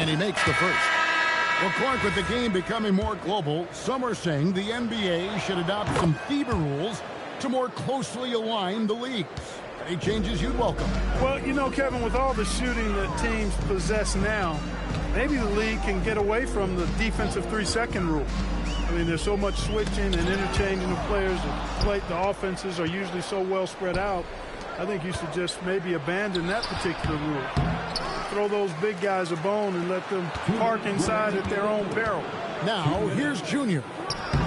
And he makes the first. Well, Clark, with the game becoming more global, some are saying the NBA should adopt some FIBA rules to more closely align the leagues. Any changes you'd welcome? Well, you know, Kevin, with all the shooting that teams possess now, maybe the league can get away from the defensive 3-second rule. I mean, there's so much switching and interchanging of players. The offenses are usually so well spread out. I think you should just maybe abandon that particular rule. Throw those big guys a bone and let them park inside at their own peril. Now, here's Junior.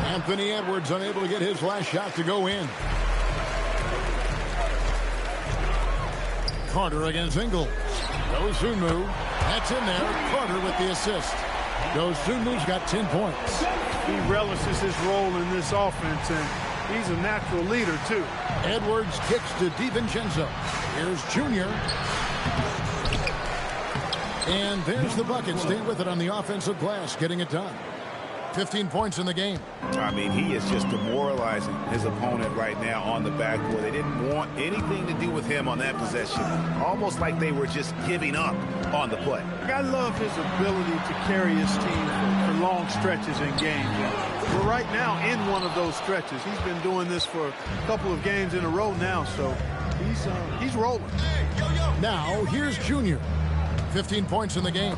Anthony Edwards unable to get his last shot to go in. Carter against Ingles. Dosunmu. That's in there. Carter with the assist. Dosunmu's got 10 points. He relishes his role in this offense, and he's a natural leader, too. Edwards kicks to DiVincenzo. Here's Junior. And there's the bucket. Stay with it on the offensive glass, getting it done. 15 points in the game. I mean, he is just demoralizing his opponent right now on the backboard. They didn't want anything to do with him on that possession. Almost like they were just giving up on the play. I love his ability to carry his team for long stretches in games. We're right now in one of those stretches. He's been doing this for a couple of games in a row now, so he's rolling. Now, here's Junior. 15 points in the game.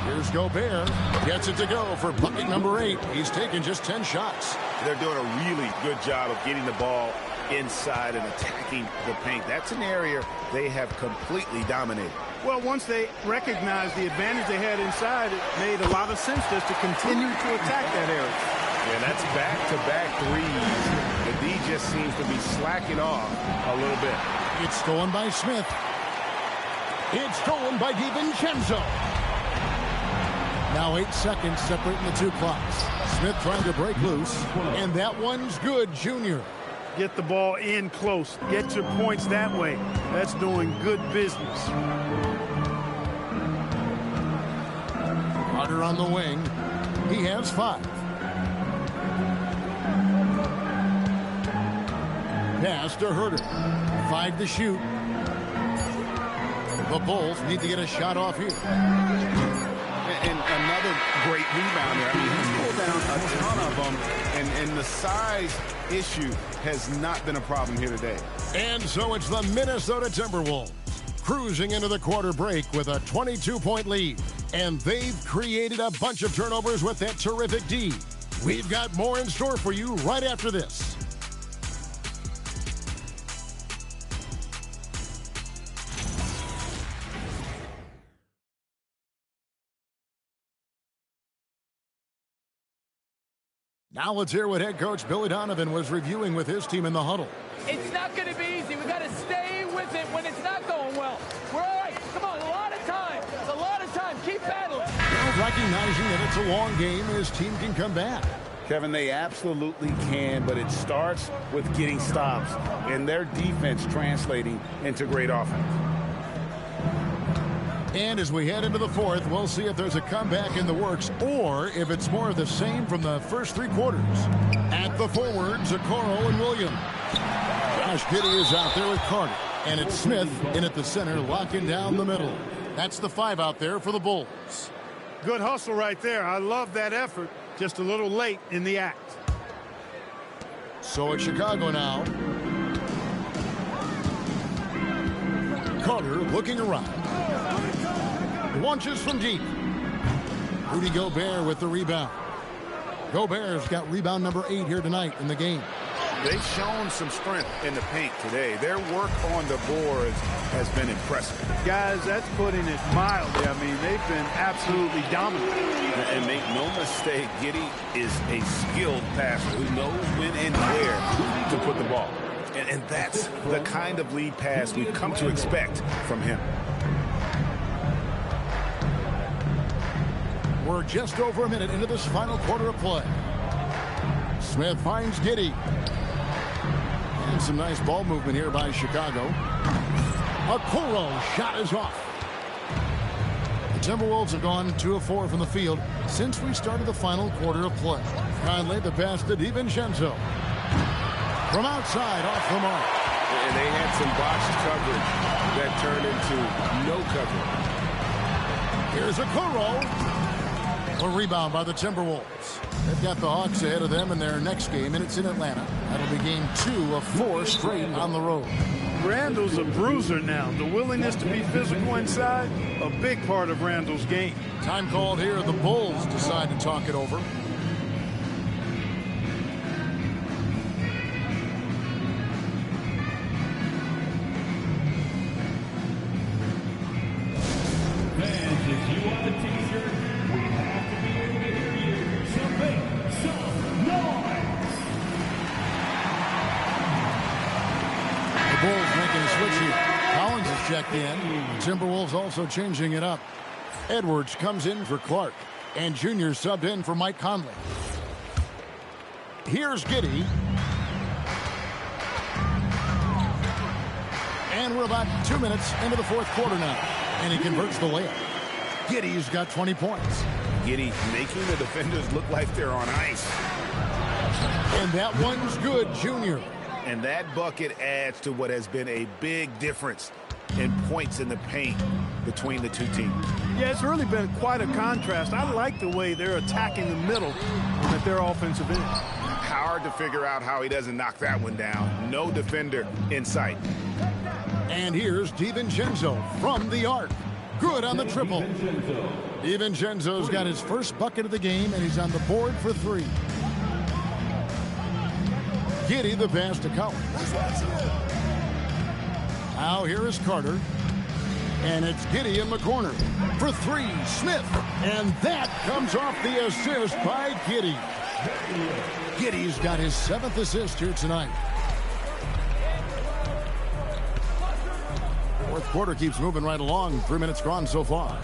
Here's Gobert. Gets it to go for bucket number 8. He's taken just 10 shots. They're doing a really good job of getting the ball inside and attacking the paint. That's an area they have completely dominated. Well, once they recognized the advantage they had inside, it made a lot of sense just to continue to attack that area. Yeah, that's back-to-back threes. The D just seems to be slacking off a little bit. It's stolen by Smith. It's stolen by DiVincenzo. Now 8 seconds separating the two clocks. Smith trying to break loose, and that one's good, Junior. Get the ball in close. Get your points that way. That's doing good business. Carter on the wing. He has 5. Pass to Herter. 5 to shoot. The Bulls need to get a shot off here. And another great rebounder. I mean, he's pulled down a ton of them, and the size issue has not been a problem here today. And so it's the Minnesota Timberwolves cruising into the quarter break with a 22-point lead. And they've created a bunch of turnovers with that terrific D. We've got more in store for you right after this. Now let's hear what head coach Billy Donovan was reviewing with his team in the huddle. It's not going to be easy. We've got to stay with it when it's not going well. We're all right. Come on, a lot of time. It's a lot of time. Keep battling. Well, recognizing that it's a long game, his team can come back. Kevin, they absolutely can, but it starts with getting stops and their defense translating into great offense. And as we head into the fourth, we'll see if there's a comeback in the works or if it's more of the same from the first 3 quarters. At the forwards, Okoro and Williams. Josh Giddey is out there with Carter. And it's Smith in at the center, locking down the middle. That's the 5 out there for the Bulls. Good hustle right there. I love that effort. Just a little late in the act. So it's Chicago now. Carter looking around. Launches from deep. Rudy Gobert with the rebound. Gobert's got rebound number 8 here tonight in the game. They've shown some strength in the paint today. Their work on the boards has been impressive. Guys, that's putting it mildly. I mean, they've been absolutely dominant. And make no mistake, Giddey is a skilled passer who knows when and where to put the ball. And that's the kind of lead pass we've come to expect from him. We're just over a minute into this final quarter of play. Smith finds Giddey. And some nice ball movement here by Chicago. Okoro shot is off. The Timberwolves have gone 2 of 4 from the field since we started the final quarter of play. Conley the pass to DiVincenzo. From outside, off the mark. And they had some botched coverage that turned into no coverage. Here's a Kuro. A rebound by the Timberwolves. They've got the Hawks ahead of them in their next game, and it's in Atlanta. That'll be game 2 of 4 straight on the road. Randall's a bruiser now. The willingness to be physical inside, a big part of Randall's game. Time called here. The Bulls decide to talk it over. Fans, if you want a t-shirt, we have to be able to hear you. So make some noise. The Bulls making a switch here. Collins is checked in. Timberwolves also changing it up. Edwards comes in for Clark. And Junior subbed in for Mike Conley. Here's Giddey. And we're about 2 minutes into the fourth quarter now. And he converts the layup. Giddey's got 20 points. Giddey making the defenders look like they're on ice. And that one's good, Junior. And that bucket adds to what has been a big difference in points in the paint between the two teams. Yeah, it's really been quite a contrast. I like the way they're attacking the middle at their offensive end. Hard to figure out how he doesn't knock that one down. No defender in sight. And here's DiVincenzo from the arc. Good on the triple. DiVincenzo's got his first bucket of the game, and he's on the board for 3. Giddey the pass to Collins. Now here is Carter. And it's Giddey in the corner. For 3, Smith. And that comes off the assist by Giddey. Giddey's got his 7th assist here tonight. Fourth quarter keeps moving right along. 3 minutes gone so far.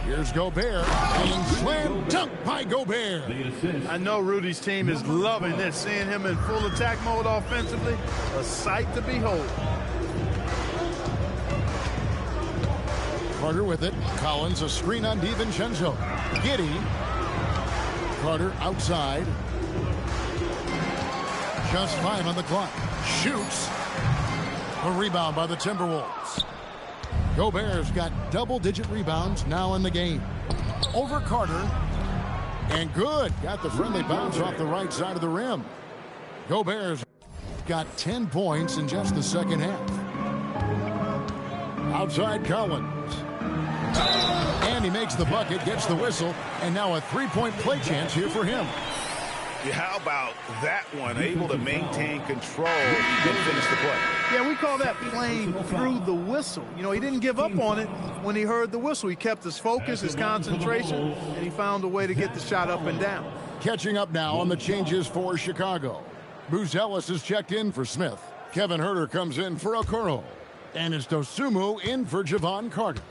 Here's Gobert. And slam dunk by Gobert. I know Rudy's team is loving this. Seeing him in full attack mode offensively, a sight to behold. Carter with it. Collins a screen on DiVincenzo. Giddey. Carter outside. Just 5 on the clock. Shoots. A rebound by the Timberwolves. Gobert's got double-digit rebounds now in the game. Over Carter. And good. Got the friendly bounce off the right side of the rim. Gobert's got 10 points in just the second half. Outside Collins. And he makes the bucket, gets the whistle, and now a 3-point play chance here for him. Yeah, how about that one? Able to maintain control and finish the play. Yeah, we call that playing through the whistle. You know, he didn't give up on it when he heard the whistle. He kept his focus, his concentration, and he found a way to get the shot up and down. Catching up now on the changes for Chicago. Buzelis is checked in for Smith. Kevin Huerter comes in for Okoro. And it's Dosunmu in for Javon Carter.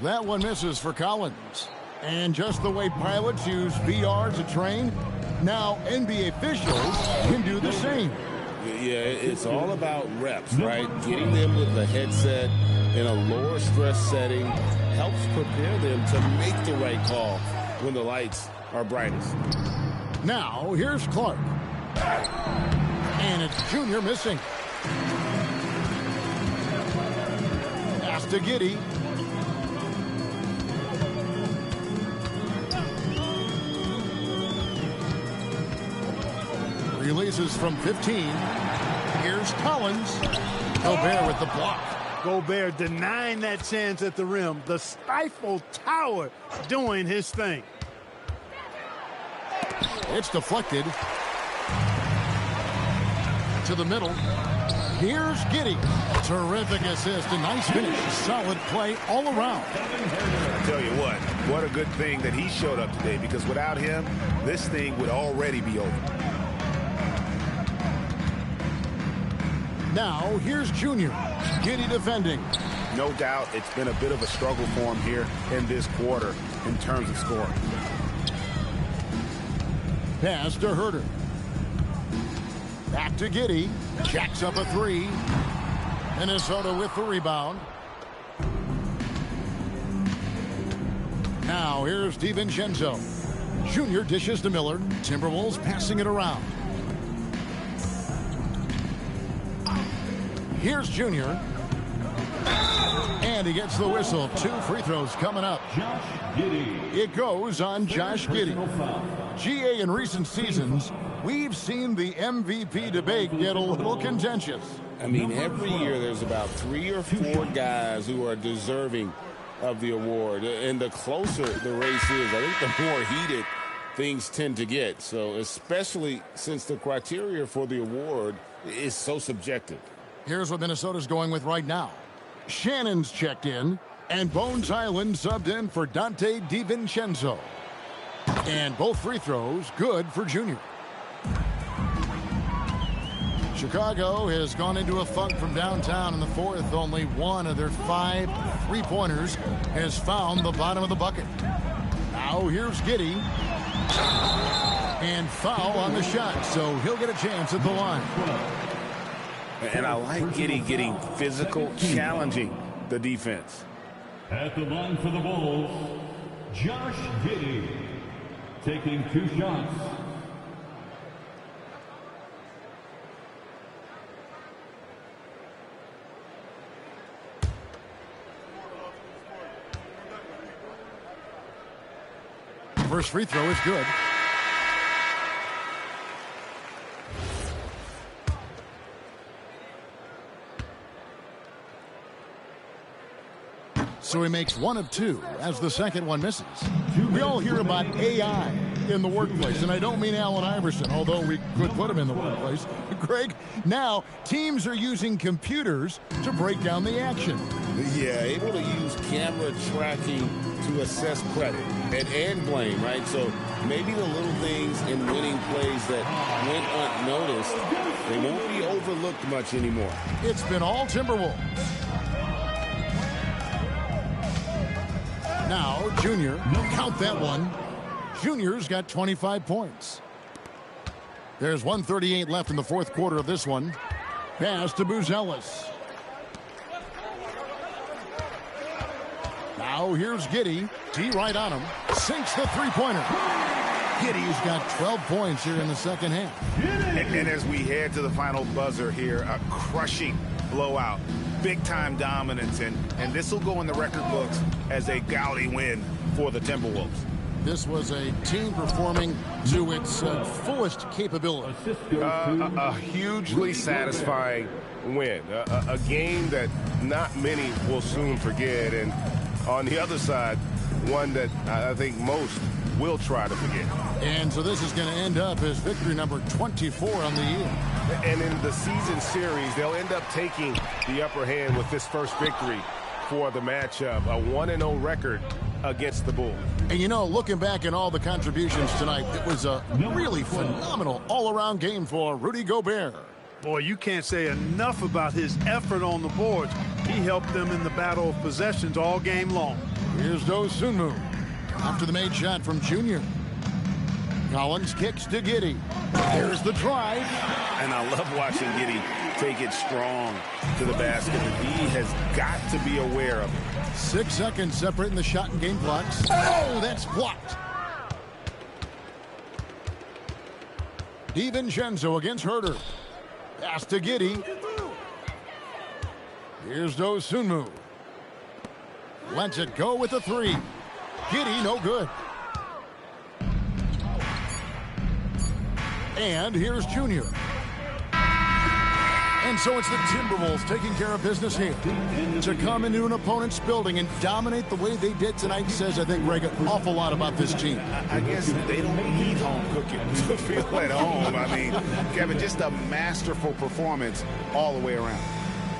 That one misses for Collins. And just the way pilots use VR to train, now NBA officials can do the same. Yeah, it's all about reps, right? Getting them with the headset in a lower stress setting helps prepare them to make the right call when the lights are brightest. Now, here's Clark. And it's Junior missing. Pass to Giddey. Releases from 15. Here's Collins. Gobert with the block. Gobert denying that chance at the rim. The stifled tower doing his thing. It's deflected. To the middle. Here's Giddey. Terrific assist. A nice finish. Solid play all around. I tell you what a good thing that he showed up today, because without him, this thing would already be over. Now, here's Junior. Giddey defending. No doubt it's been a bit of a struggle for him here in this quarter in terms of scoring. Pass to Huerter. Back to Giddey. Jacks up a 3. Minnesota with the rebound. Now, here's DiVincenzo. Junior dishes to Miller. Timberwolves passing it around. Here's Junior. And he gets the whistle. 2 free throws coming up. Josh Giddey. It goes on Josh Giddey. GA, in recent seasons, we've seen the MVP debate get a little contentious. I mean, every year there's about 3 or 4 guys who are deserving of the award. And the closer the race is, I think the more heated things tend to get. So especially since the criteria for the award is so subjective. Here's what Minnesota's going with right now. Shannon's checked in, and Bones Island subbed in for Dante DiVincenzo. And both free throws good for Junior. Chicago has gone into a funk from downtown in the fourth. Only one of their 5 3-pointers has found the bottom of the bucket. Now here's Giddey. And foul on the shot, so he'll get a chance at the line. And I like Giddey getting physical, challenging the defense. At the line for the Bulls, Josh Giddey, taking 2 shots. First free throw is good. So he makes 1 of 2 as the second one misses. We all hear about AI in the workplace, and I don't mean Allen Iverson, although we could put him in the workplace. Greg, now teams are using computers to break down the action. Yeah, able to use camera tracking to assess credit and blame, right? So maybe the little things in winning plays that went unnoticed, they won't be overlooked much anymore. It's been all Timberwolves. Now, Junior, count that one. Junior's got 25 points. There's 1:38 left in the fourth quarter of this one. Pass to Buzelis. Now here's Giddey. D right on him. Sinks the three-pointer. Giddey's got 12 points here in the second half. And as we head to the final buzzer here, a crushing blowout. Big-time dominance, and this will go in the record books as a gaudy win for the Timberwolves. This was a team performing to its fullest capability. A hugely satisfying win. A game that not many will soon forget. And on the other side, one that I think most will try to forget. And so this is going to end up as victory number 24 on the year. And in the season series, they'll end up taking the upper hand with this first victory for the matchup. A 1-0 record against the Bulls. And, you know, looking back at all the contributions tonight, it was a really phenomenal all-around game for Rudy Gobert. Boy, you can't say enough about his effort on the boards. He helped them in the battle of possessions all game long. Here's Dosunmu. After the made shot from Junior. Collins kicks to Giddey. There's the drive. And I love watching Giddey take it strong to the basket. And he has got to be aware of it. 6 seconds separating the shot and game clocks. Oh, that's blocked. DiVincenzo against Herter. Pass to Giddey. Here's Dosunmu. Lets it go with a 3. Giddey, no good. And here's Junior. And so it's the Timberwolves taking care of business here. To come into an opponent's building and dominate the way they did tonight says, I think, Greg, an awful lot about this team. I guess they don't need home cooking to feel at home. I mean, Kevin, just a masterful performance all the way around.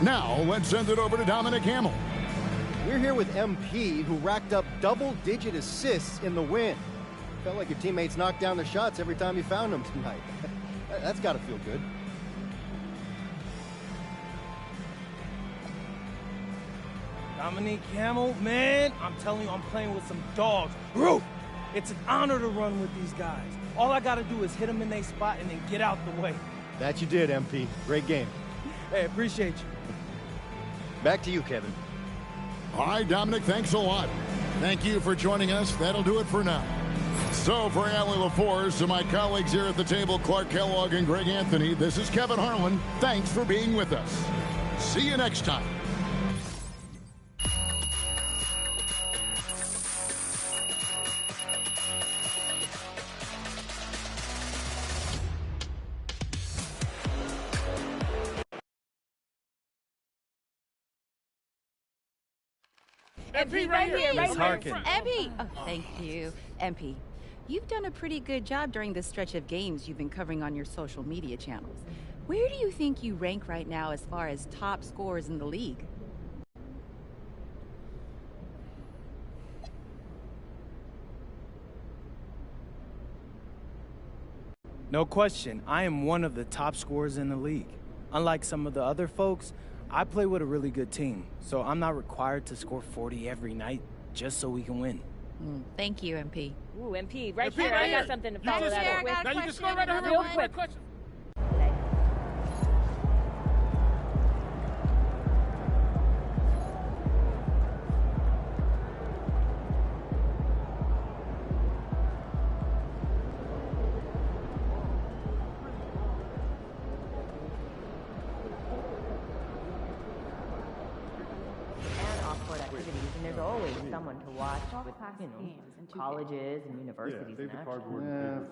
Now, let's send it over to Dominic Hamill. We're here with MP, who racked up double-digit assists in the win. Felt like your teammates knocked down the shots every time you found them tonight. That's got to feel good. Dominique Hamill, man, I'm telling you, I'm playing with some dogs. Roof! It's an honor to run with these guys. All I got to do is hit them in their spot and then get out the way. That you did, MP. Great game. Hey, appreciate you. Back to you, Kevin. All right, Dominic, thanks a lot. Thank you for joining us. That'll do it for now. So for Allie LaForce, to my colleagues here at the table, Clark Kellogg and Greg Anthony, this is Kevin Harlan. Thanks for being with us. See you next time. MP, right here. Miss Harkin. MP. Oh, thank you. MP, you've done a pretty good job during this stretch of games you've been covering on your social media channels. Where do you think you rank right now as far as top scorers in the league? No question, I am one of the top scorers in the league. Unlike some of the other folks, I play with a really good team, so I'm not required to score 40 every night just so we can win. Thank you, MP. Ooh, MP, right here. I got something to follow that up with. Now you just go right ahead. Real quick. And there's always someone to watch with, colleges and universities and action.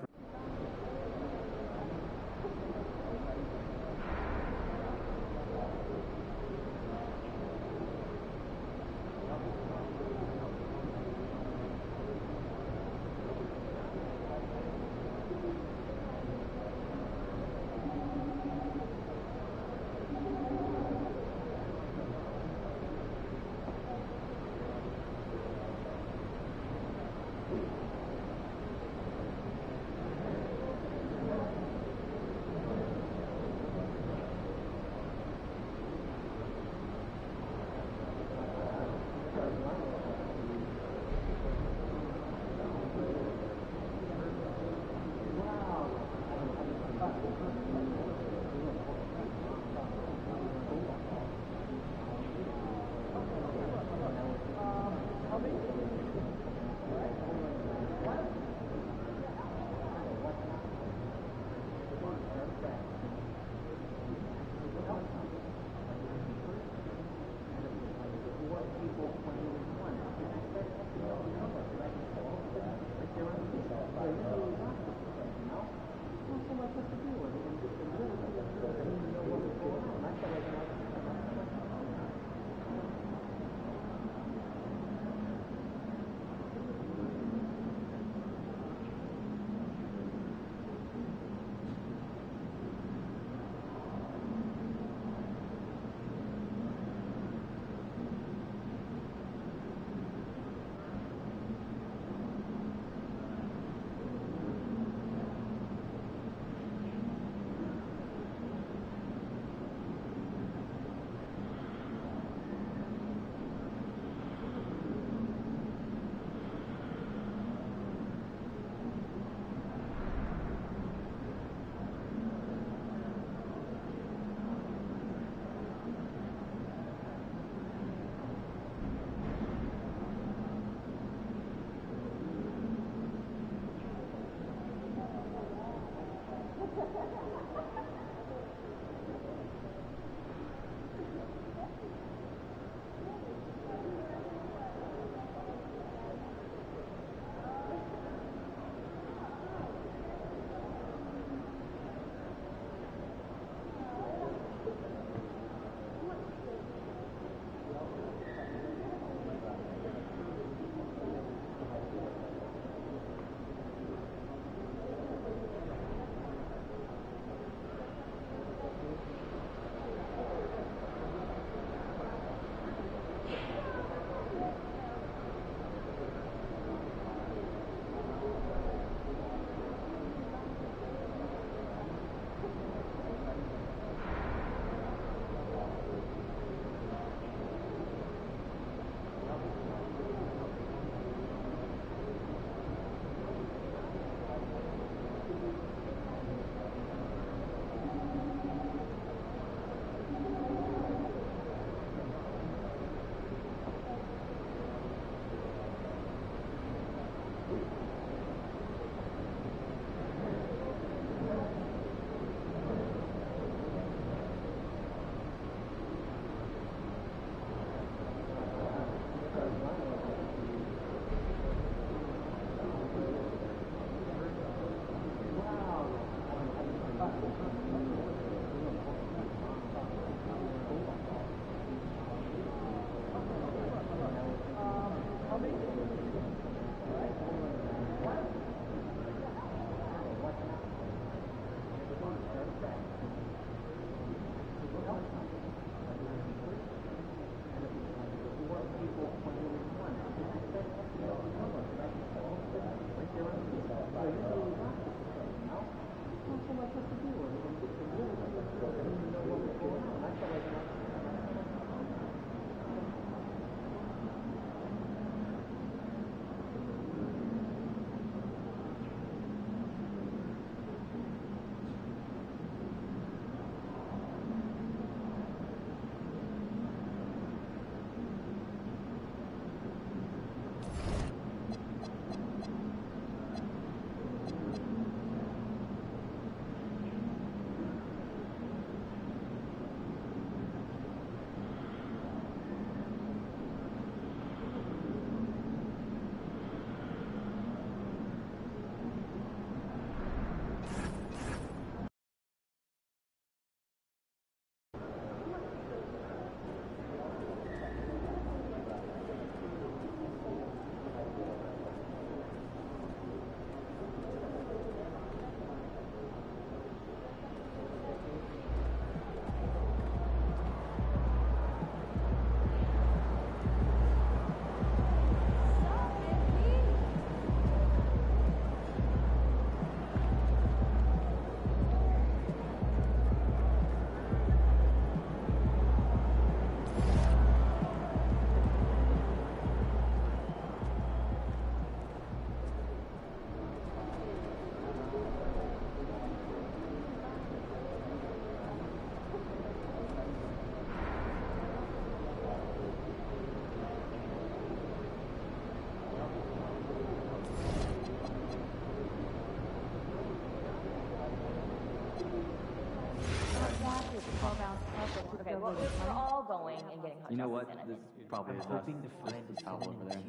Okay, well, we're all going and getting hot You know what? chocolate then, I This think. probably is us. Just the towel over there.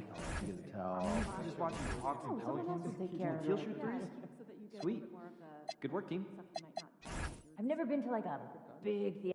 Get a towel. Just watching the Hawks and Pelicans. Teal shoot threes? Sweet. Good work, team. I've never been to like a big theater.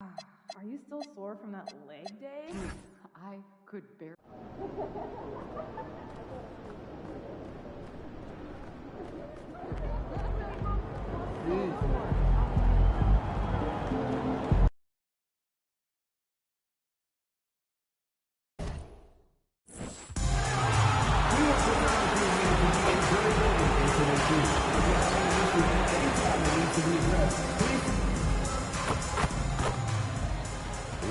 Are you still sore from that leg day? I could bear.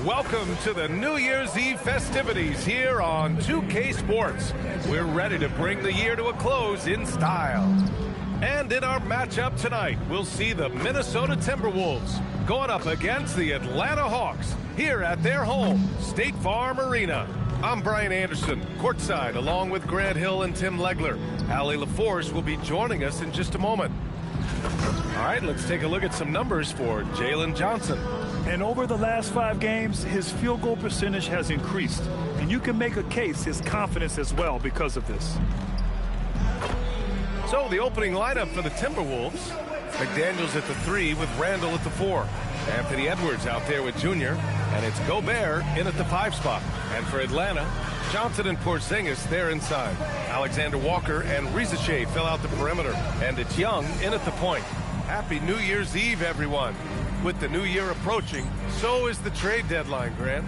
Welcome to the New Year's Eve festivities here on 2K Sports. We're ready to bring the year to a close in style. And in our matchup tonight, we'll see the Minnesota Timberwolves going up against the Atlanta Hawks here at their home, State Farm Arena. I'm Brian Anderson, courtside, along with Grant Hill and Tim Legler. Allie LaForce will be joining us in just a moment. All right, let's take a look at some numbers for Jalen Johnson. And over the last 5 games, his field goal percentage has increased. And you can make a case his confidence as well because of this. So the opening lineup for the Timberwolves, McDaniels at the 3 with Randall at the 4. Anthony Edwards out there with Junior, and it's Gobert in at the 5 spot. And for Atlanta, Johnson and Porzingis there inside. Alexander Walker and Rizache fill out the perimeter, and it's Young in at the point. Happy New Year's Eve, everyone. With the new year approaching, so is the trade deadline, Grant.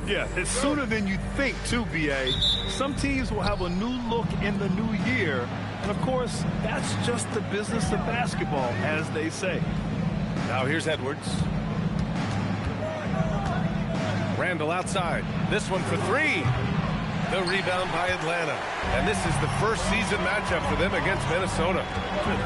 Yeah, it's sooner than you think, too, B.A. Some teams will have a new look in the new year. And, of course, that's just the business of basketball, as they say. Now here's Edwards. Randall outside. This one for three. The rebound by Atlanta. And this is the first season matchup for them against Minnesota.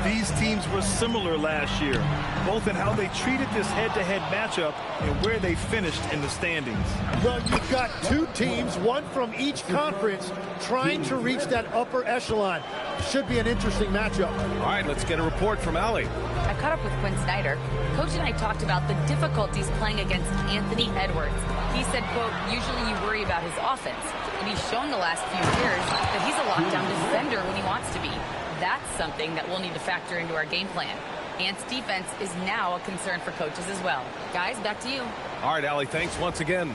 These teams were similar last year, both in how they treated this head-to-head matchup and where they finished in the standings. Well, you've got two teams, one from each conference, trying to reach that upper echelon. Should be an interesting matchup. All right, let's get a report from Allie. I caught up with Quinn Snyder. Coach and I talked about the difficulties playing against Anthony Edwards. He said, quote, usually you worry about his offense. And he's shown the last few years that he's a lockdown defender when he wants to be. That's something that we'll need to factor into our game plan. Ant's defense is now a concern for coaches as well. Guys, back to you. All right, Allie, thanks once again.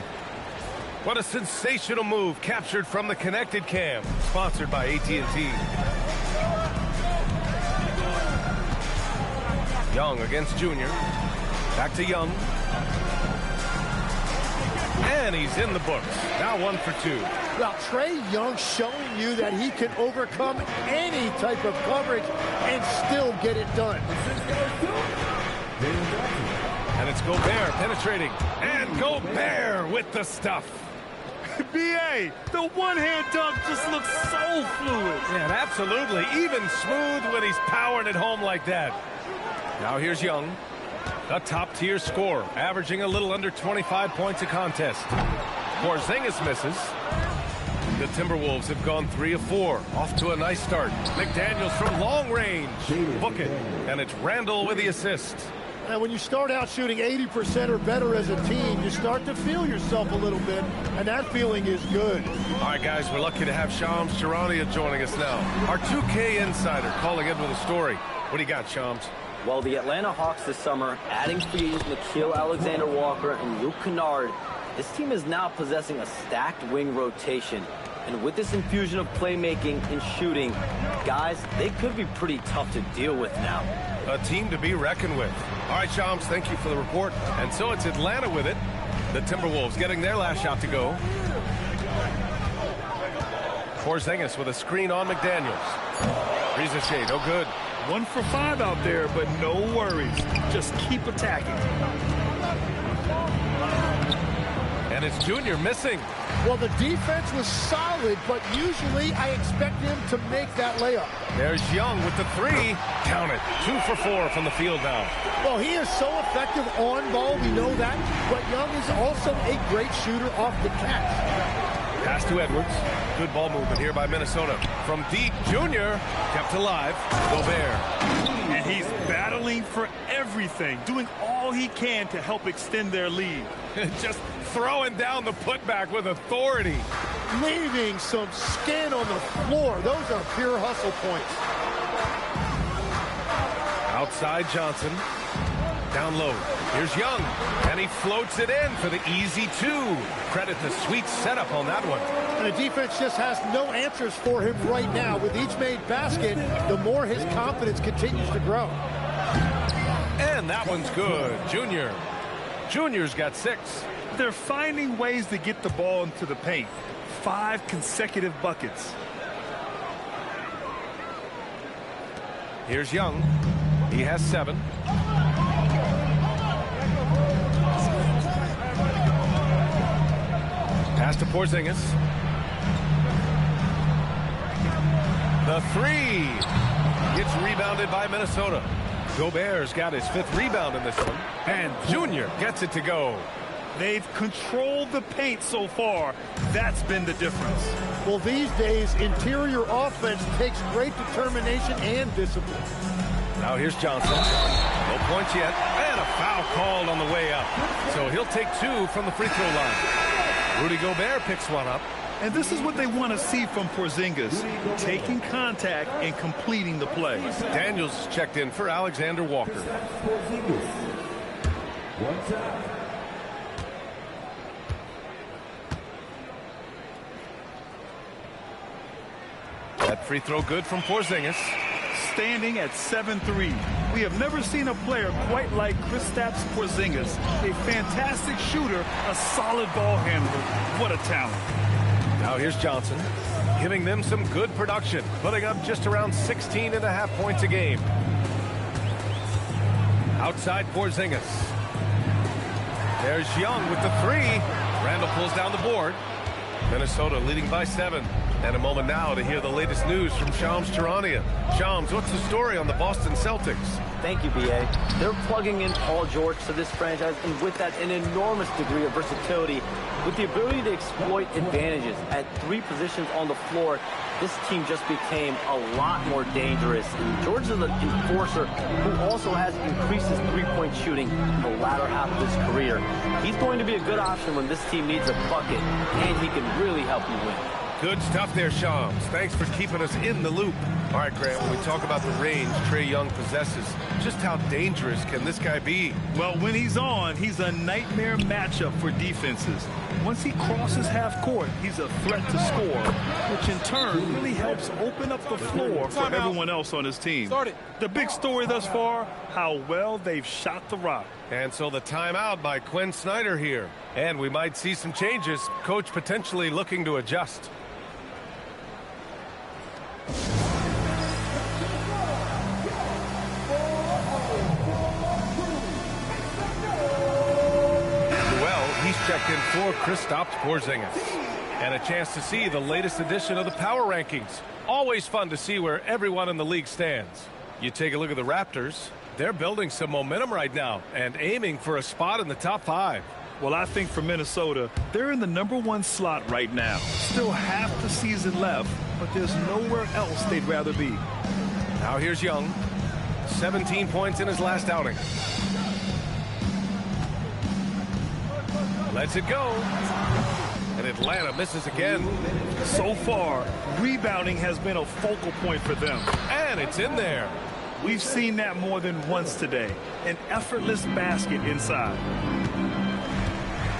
What a sensational move captured from the Connected Cam, sponsored by AT&T. Young against Junior. Back to Young. And he's in the books. Now 1 for 2. Well, Trae Young showing you that he can overcome any type of coverage and still get it done. And it's Gobert penetrating. And Gobert with the stuff. B.A., the one-hand dunk just looks so fluid. Yeah, absolutely. Even smooth when he's powering it home like that. Now here's Young. A top-tier scorer, averaging a little under 25 points a contest. Porzingis misses. The Timberwolves have gone 3 of 4. Off to a nice start. McDaniels from long range. Book it. And it's Randall with the assist. And when you start out shooting 80% or better as a team, you start to feel yourself a little bit, and that feeling is good. All right, guys, we're lucky to have Shams Charania joining us now. Our 2K insider calling in with a story. What do you got, Shams? Well, the Atlanta Hawks this summer, adding free agents Nickeil Alexander-Walker and Luke Kennard, this team is now possessing a stacked wing rotation. And with this infusion of playmaking and shooting, guys, they could be pretty tough to deal with now. A team to be reckoned with. All right, Shams, thank you for the report. And so it's Atlanta with it. The Timberwolves getting their last shot to go. Porzingis with a screen on McDaniels. Ricochet, no good. 1 for 5 out there, but no worries. Just keep attacking. And it's Junior missing. Well, the defense was solid, but usually I expect him to make that layup. There's Young with the 3. Count it. 2 for 4 from the field now. Well, he is so effective on ball, we know that. But Young is also a great shooter off the catch. Pass to Edwards. Good ball movement here by Minnesota. From deep, Junior kept alive. Gobert. And he's battling for everything, doing all he can to help extend their lead. Just throwing down the putback with authority. Leaving some skin on the floor. Those are pure hustle points. Outside Johnson. Down low. Here's Young. And he floats it in for the easy 2. Credit the sweet setup on that one. And the defense just has no answers for him right now. With each made basket, the more his confidence continues to grow. And that one's good. Junior's got 6. They're finding ways to get the ball into the paint. 5 consecutive buckets. Here's Young. He has 7. Pass to Porzingis. The 3 gets rebounded by Minnesota. Gobert's got his 5th rebound in this one. And Junior gets it to go. They've controlled the paint so far. That's been the difference. Well, these days, interior offense takes great determination and discipline. Now here's Johnson. No points yet. And a foul called on the way up. So he'll take 2 from the free throw line. Rudy Gobert picks one up. And this is what they want to see from Porzingis, taking contact and completing the play. Daniels checked in for Alexander Walker. That free throw good from Porzingis. Standing at 7-3. We have never seen a player quite like Kristaps Porzingis. A fantastic shooter, a solid ball handler. What a talent. Now here's Johnson, giving them some good production, putting up just around 16.5 points a game. Outside Porzingis. There's Young with the three. Randall pulls down the board. Minnesota leading by 7. And a moment now to hear the latest news from Shams Charania. Shams, what's the story on the Boston Celtics? Thank you, B.A. They're plugging in Paul George to this franchise, and with that, an enormous degree of versatility. With the ability to exploit advantages at 3 positions on the floor, this team just became a lot more dangerous. And George is an enforcer who also has increased his three-point shooting in the latter half of his career. He's going to be a good option when this team needs a bucket, and he can really help you win. Good stuff there, Shams. Thanks for keeping us in the loop. All right, Grant, when we talk about the range Trae Young possesses, just how dangerous can this guy be? Well, when he's on, he's a nightmare matchup for defenses. Once he crosses half court, he's a threat to score, which in turn really helps open up the floor for everyone else on his team. The big story thus far, how well they've shot the rock. And so the timeout by Quinn Snyder here. And we might see some changes. Coach potentially looking to adjust. He's checked in for Kristaps Porzingis. And a chance to see the latest edition of the power rankings. Always fun to see where everyone in the league stands. You take a look at the Raptors. They're building some momentum right now and aiming for a spot in the top 5. Well, I think for Minnesota, they're in the #1 slot right now. Still half the season left, but there's nowhere else they'd rather be. Now here's Young. 17 points in his last outing. Lets it go. And Atlanta misses again. So far, rebounding has been a focal point for them. And it's in there. We've seen that more than once today. An effortless basket inside.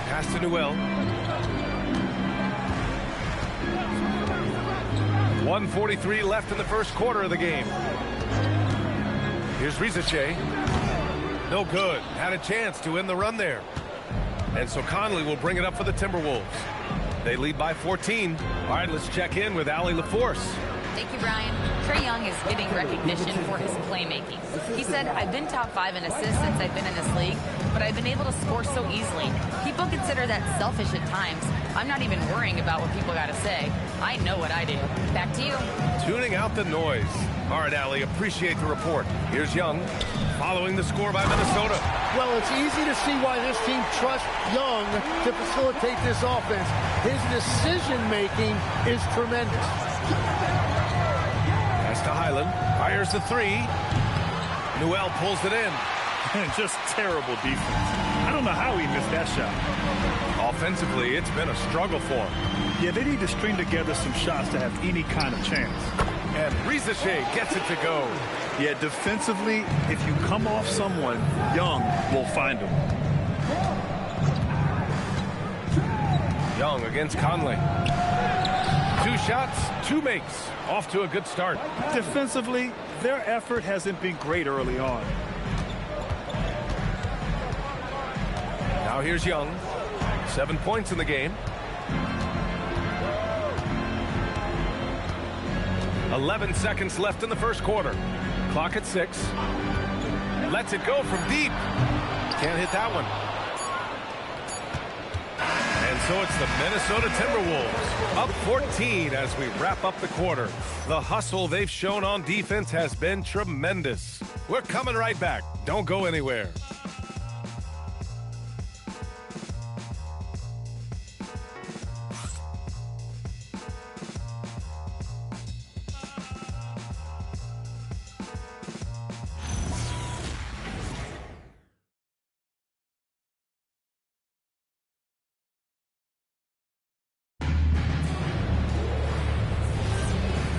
Pass to Newell. 1:43 left in the first quarter of the game. Here's Rizache. No good. Had a chance to end the run there. And so Conley will bring it up for the Timberwolves. They lead by 14. All right, let's check in with Allie LaForce. Thank you, Brian. Trae Young is getting recognition for his playmaking. He said, I've been top 5 in assists since I've been in this league, but I've been able to score so easily. People consider that selfish at times. I'm not even worrying about what people got to say. I know what I do. Back to you. Tuning out the noise. All right, Allie, appreciate the report. Here's Young, following the score by Minnesota. Well, it's easy to see why this team trusts Young to facilitate this offense. His decision-making is tremendous. Pass to Highland. Fires the 3. Newell pulls it in. Just terrible defense. I don't know how he missed that shot. Offensively, it's been a struggle for him. Yeah, they need to string together some shots to have any kind of chance. And Rizache gets it to go. Yeah, defensively, if you come off someone, Young will find him. Young against Conley. 2 shots, 2 makes. Off to a good start. Defensively, their effort hasn't been great early on. Now here's Young. 7 points in the game. 11 seconds left in the first quarter. Clock at 6. Lets it go from deep. Can't hit that one. And so it's the Minnesota Timberwolves up 14 as we wrap up the quarter. The hustle they've shown on defense has been tremendous. We're coming right back. Don't go anywhere.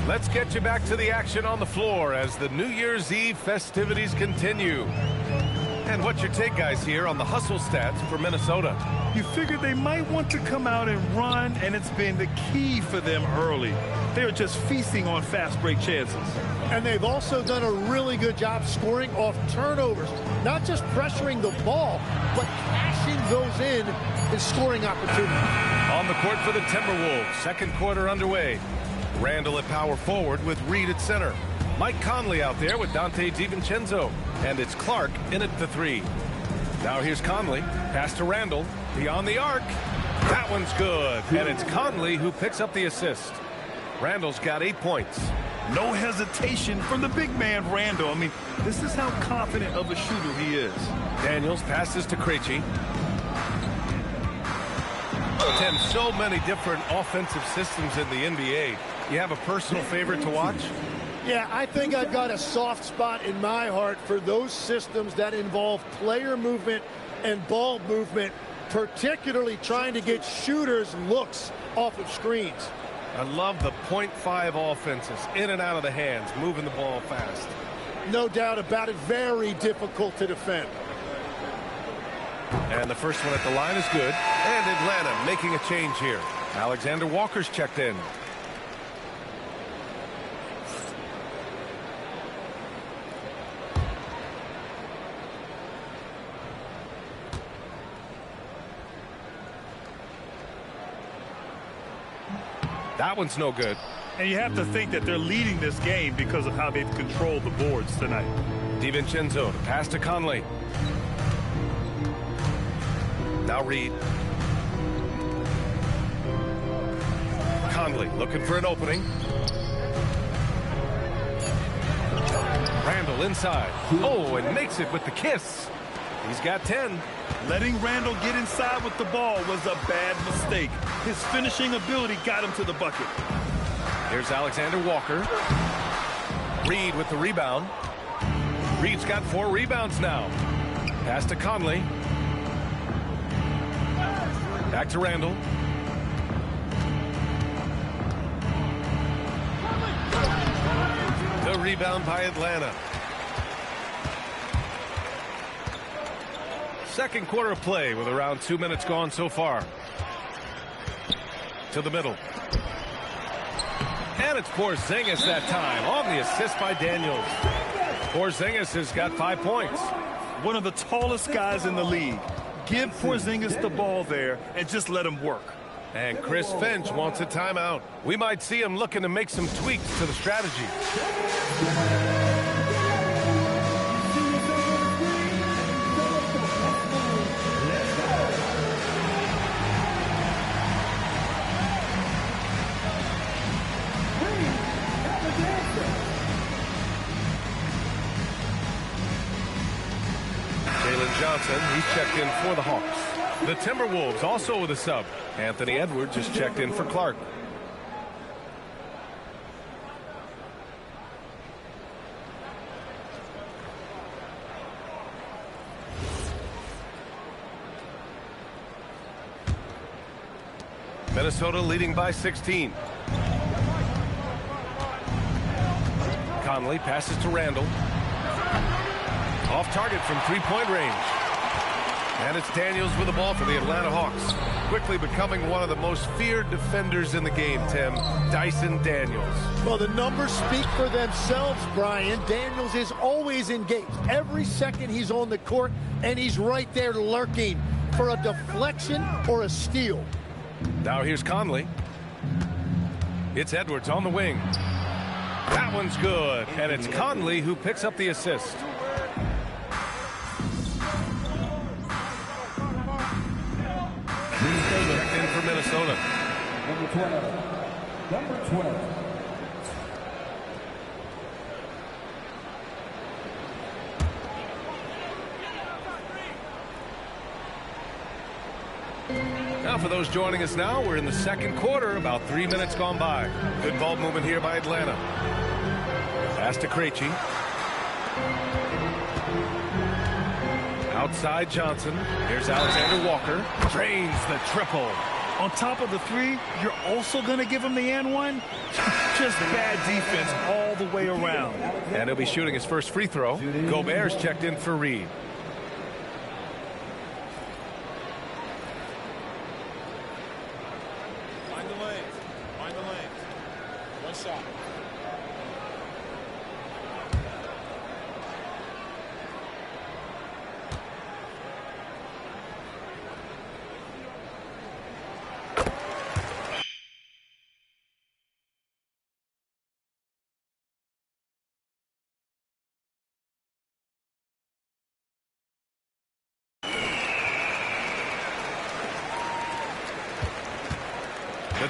Let's get you back to the action on the floor as the New Year's Eve festivities continue. And what's your take, guys, here on the hustle stats for Minnesota? You figured they might want to come out and run, and it's been the key for them early. They're just feasting on fast break chances. And they've also done a really good job scoring off turnovers. Not just pressuring the ball, but cashing those in and scoring opportunities. On the court for the Timberwolves, second quarter underway. Randall at power forward with Reed at center. Mike Conley out there with Dante DiVincenzo. And it's Clark in at the three. Now here's Conley. Pass to Randall. Beyond the arc. That one's good. And it's Conley who picks up the assist. Randall's got 8 points. No hesitation from the big man, Randall. I mean, this is how confident of a shooter he is. Daniels passes to Krejci. Tim, so many different offensive systems in the NBA. You have a personal favorite to watch? Yeah, I think I've got a soft spot in my heart for those systems that involve player movement and ball movement, particularly trying to get shooters looks off of screens. I love the .5 offenses, in and out of the hands, moving the ball fast. No doubt about it, very difficult to defend. And the first one at the line is good. And Atlanta making a change here. Alexander Walker's checked in. That one's no good. And you have to think that they're leading this game because of how they've controlled the boards tonight. DiVincenzo, pass to Conley. Now Reed. Conley looking for an opening. Randall inside. Oh, and makes it with the kiss. He's got 10. Letting Randall get inside with the ball was a bad mistake. His finishing ability got him to the bucket. Here's Alexander Walker. Reed with the rebound. Reed's got 4 rebounds now. Pass to Conley. Back to Randall. The rebound by Atlanta. Second quarter of play with around 2 minutes gone so far. To the middle. And it's Porzingis that time on the assist by Daniels. Porzingis has got 5 points. One of the tallest guys in the league. Give Porzingis the ball there and just let him work. And Chris Finch wants a timeout. We might see him looking to make some tweaks to the strategy. Johnson, he's checked in for the Hawks. The Timberwolves also with a sub. Anthony Edwards just checked in for Clark. Minnesota leading by 16. Conley passes to Randall. Off target from three-point range. And it's Daniels with the ball for the Atlanta Hawks. Quickly becoming one of the most feared defenders in the game, Tim. Dyson Daniels. Well, the numbers speak for themselves, Brian. Daniels is always engaged. Every second he's on the court, and he's right there lurking for a deflection or a steal. Now here's Conley. It's Edwards on the wing. That one's good. And it's Conley who picks up the assist. Checked in for Minnesota. Number 12. Number 12. Now for those joining us now, we're in the second quarter, about 3 minutes gone by. Good ball movement here by Atlanta. Pass to Krejci. Outside Johnson. Here's Alexander Walker. Drains the triple. On top of the three, you're also going to give him the and one? Just bad defense all the way around. And he'll be shooting his first free throw. Gobert's checked in for Reed.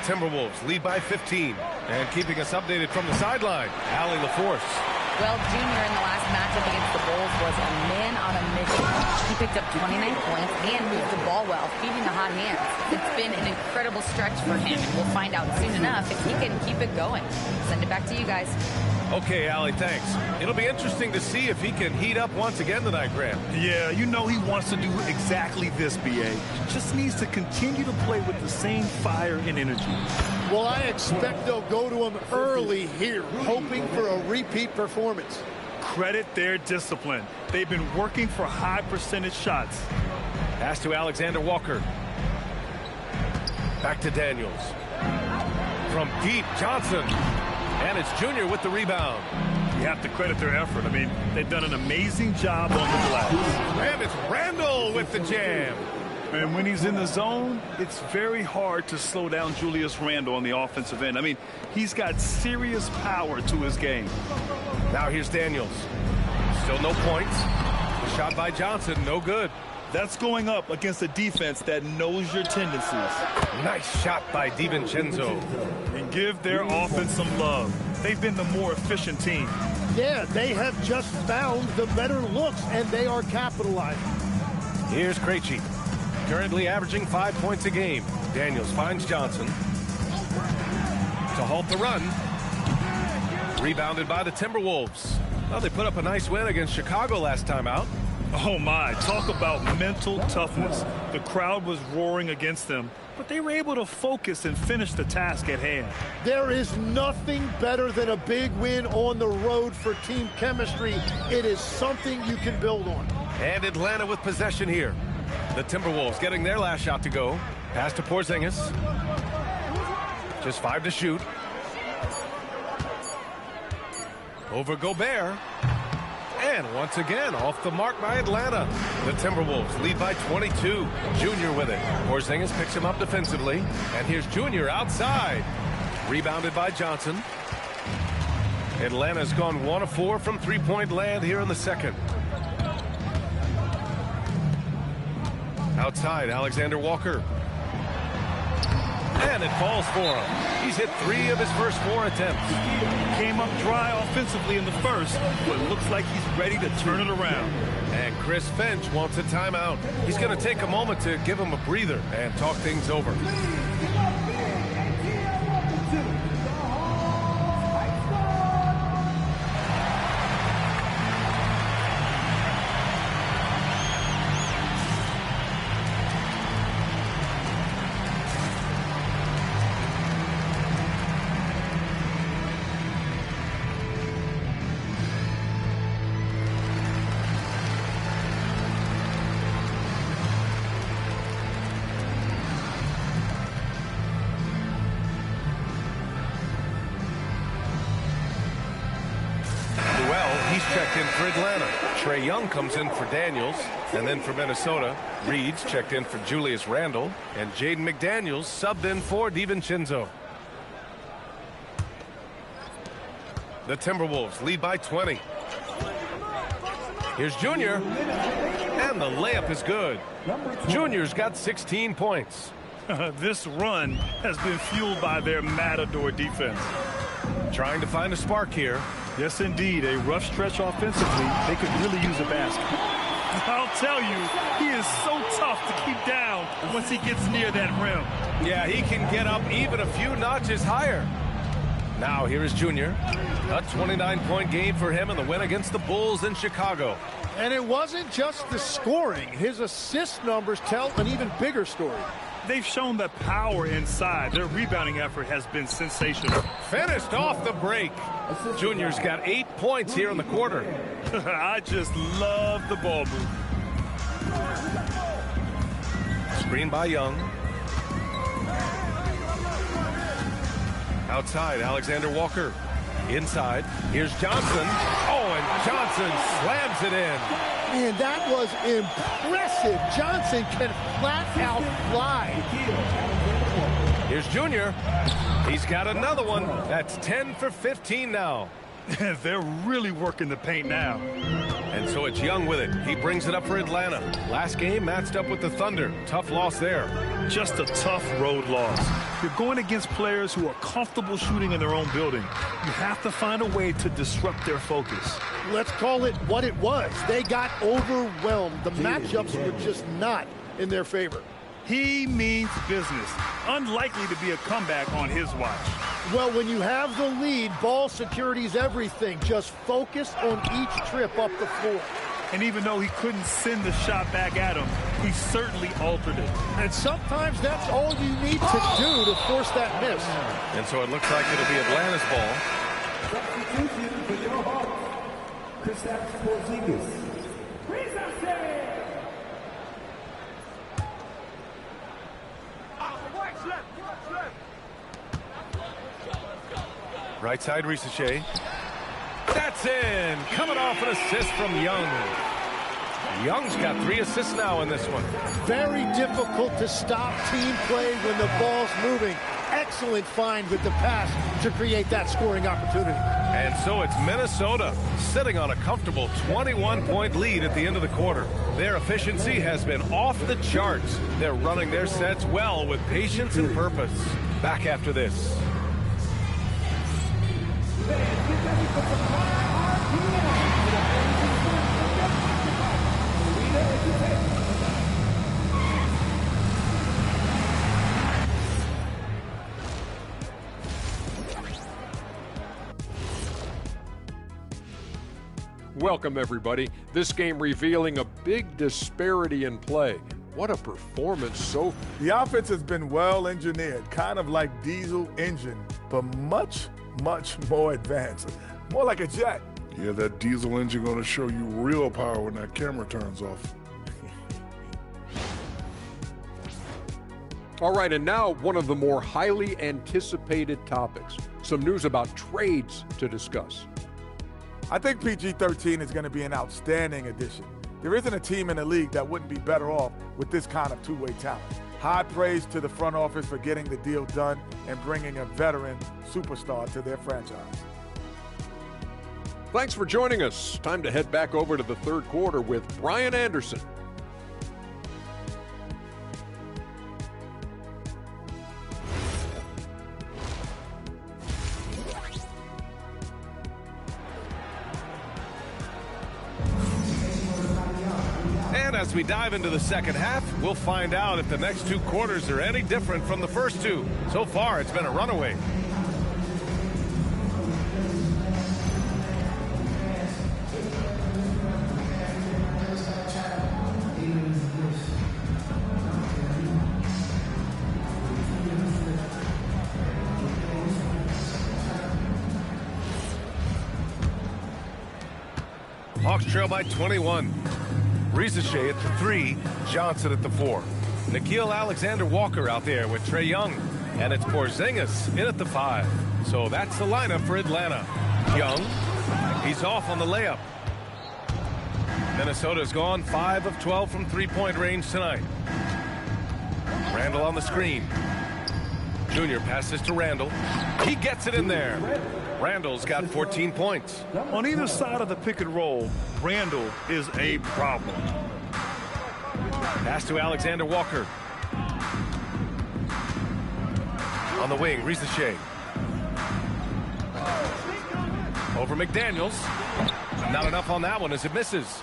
Timberwolves lead by 15. And keeping us updated from the sideline, Allie LaForce. Well, Junior in the last matchup against the Bulls was a man on a mission. He picked up 29 points and moved the ball well, feeding the hot hands. It's been an incredible stretch for him. We'll find out soon enough if he can keep it going. Send it back to you guys. Okay, Allie, thanks. It'll be interesting to see if he can heat up once again tonight, Graham. Yeah, you know he wants to do exactly this, B.A. Just needs to continue to play with the same fire and energy. Well, I expect they'll go to him early here, hoping for a repeat performance. Credit their discipline. They've been working for high percentage shots. Pass to Alexander Walker. Back to Daniels. From deep, Johnson. And it's Junior with the rebound. You have to credit their effort. I mean, they've done an amazing job on the glass. And it's Randle with the jam. And when he's in the zone, it's very hard to slow down Julius Randle on the offensive end. I mean, he's got serious power to his game. Now here's Daniels. Still no points. The shot by Johnson, no good. That's going up against a defense that knows your tendencies. Nice shot by DiVincenzo. And give their offense some love. They've been the more efficient team. Yeah, they have just found the better looks, and they are capitalizing. Here's Krejci. Currently averaging 5 points a game. Daniels finds Johnson. To halt the run. Rebounded by the Timberwolves. Well, they put up a nice win against Chicago last time out. Oh my, talk about mental toughness. The crowd was roaring against them, but they were able to focus and finish the task at hand. There is nothing better than a big win on the road for team chemistry. It is something you can build on. And Atlanta with possession here. The Timberwolves getting their last shot to go. Pass to Porzingis. Just 5 to shoot. Over Gobert. And once again, off the mark by Atlanta. The Timberwolves lead by 22. Junior with it. Porzingis picks him up defensively. And here's Junior outside. Rebounded by Johnson. Atlanta's gone 1 of 4 from three-point land here in the second. Outside, Alexander Walker. And it falls for him. He's hit 3 of his first 4 attempts. Came up dry offensively in the first, but looks like he's ready to turn it around. And Chris Finch wants a timeout. He's going to take a moment to give him a breather and talk things over. Checked in for Atlanta. Trae Young comes in for Daniels. And then for Minnesota, Reed's checked in for Julius Randle. And Jaden McDaniels subbed in for DiVincenzo. The Timberwolves lead by 20. Here's Junior. And the layup is good. Junior's got 16 points. This run has been fueled by their Matador defense. Trying to find a spark here. Yes, indeed. A rough stretch offensively. They could really use a basket. I'll tell you, he is so tough to keep down once he gets near that rim. Yeah, he can get up even a few notches higher. Now here is Junior. A 29-point game for him in the win against the Bulls in Chicago. And it wasn't just the scoring. His assist numbers tell an even bigger story. They've shown the power inside. Their rebounding effort has been sensational. Finished off the break. Junior's got 8 points here in the quarter. I just love the ball move. Screen by Young. Outside, Alexander Walker. Inside, here's Johnson. Oh, and Johnson slams it in. Man, that was impressive. Johnson can flat out fly. Here's Junior. He's got another one. That's 10 for 15 now. They're really working the paint now. And so it's Young with it. He brings it up for Atlanta. Last game matched up with the Thunder. Tough loss there. Just a tough road loss. You're going against players who are comfortable shooting in their own building. You have to find a way to disrupt their focus. Let's call it what it was. They got overwhelmed. The matchups were just not in their favor. He means business. Unlikely to be a comeback on his watch. Well, when you have the lead, ball security is everything. Just focus on each trip up the floor. And even though he couldn't send the shot back at him, he certainly altered it. And sometimes that's all you need to do to force that miss. And so it looks like it'll be Atlanta's ball. Substitution for your Hawks, Kristaps Porzingis. Right side, Risache. That's in. Coming off an assist from Young. Young's got 3 assists now in this one. Very difficult to stop team play when the ball's moving. Excellent find with the pass to create that scoring opportunity. And so it's Minnesota sitting on a comfortable 21-point lead at the end of the quarter. Their efficiency has been off the charts. They're running their sets well with patience and purpose. Back after this. Welcome, everybody. This game revealing a big disparity in play. What a performance so far. The offense has been well engineered, kind of like diesel engine, but much more advanced. More like a jet. Yeah, that diesel engine going to show you real power when that camera turns off. All right, and now one of the more highly anticipated topics. Some news about trades to discuss. I think PG-13 is going to be an outstanding addition. There isn't a team in the league that wouldn't be better off with this kind of two-way talent. High praise to the front office for getting the deal done and bringing a veteran superstar to their franchise. Thanks for joining us. Time to head back over to the third quarter with Brian Anderson. And as we dive into the second half, we'll find out if the next 2 quarters are any different from the first 2. So far, it's been a runaway. Hawks trail by 21. Risache at the 3, Johnson at the 4. Nickeil Alexander-Walker out there with Trae Young. And it's Porzingis in at the 5. So that's the lineup for Atlanta. Young, he's off on the layup. Minnesota's gone 5 of 12 from three-point range tonight. Randall on the screen. Junior passes to Randall. He gets it in there. Randall's got 14 points. On either side of the pick and roll, Randall is a problem. Pass to Alexander Walker. On the wing, Risache. Over McDaniels. Not enough on that one as it misses.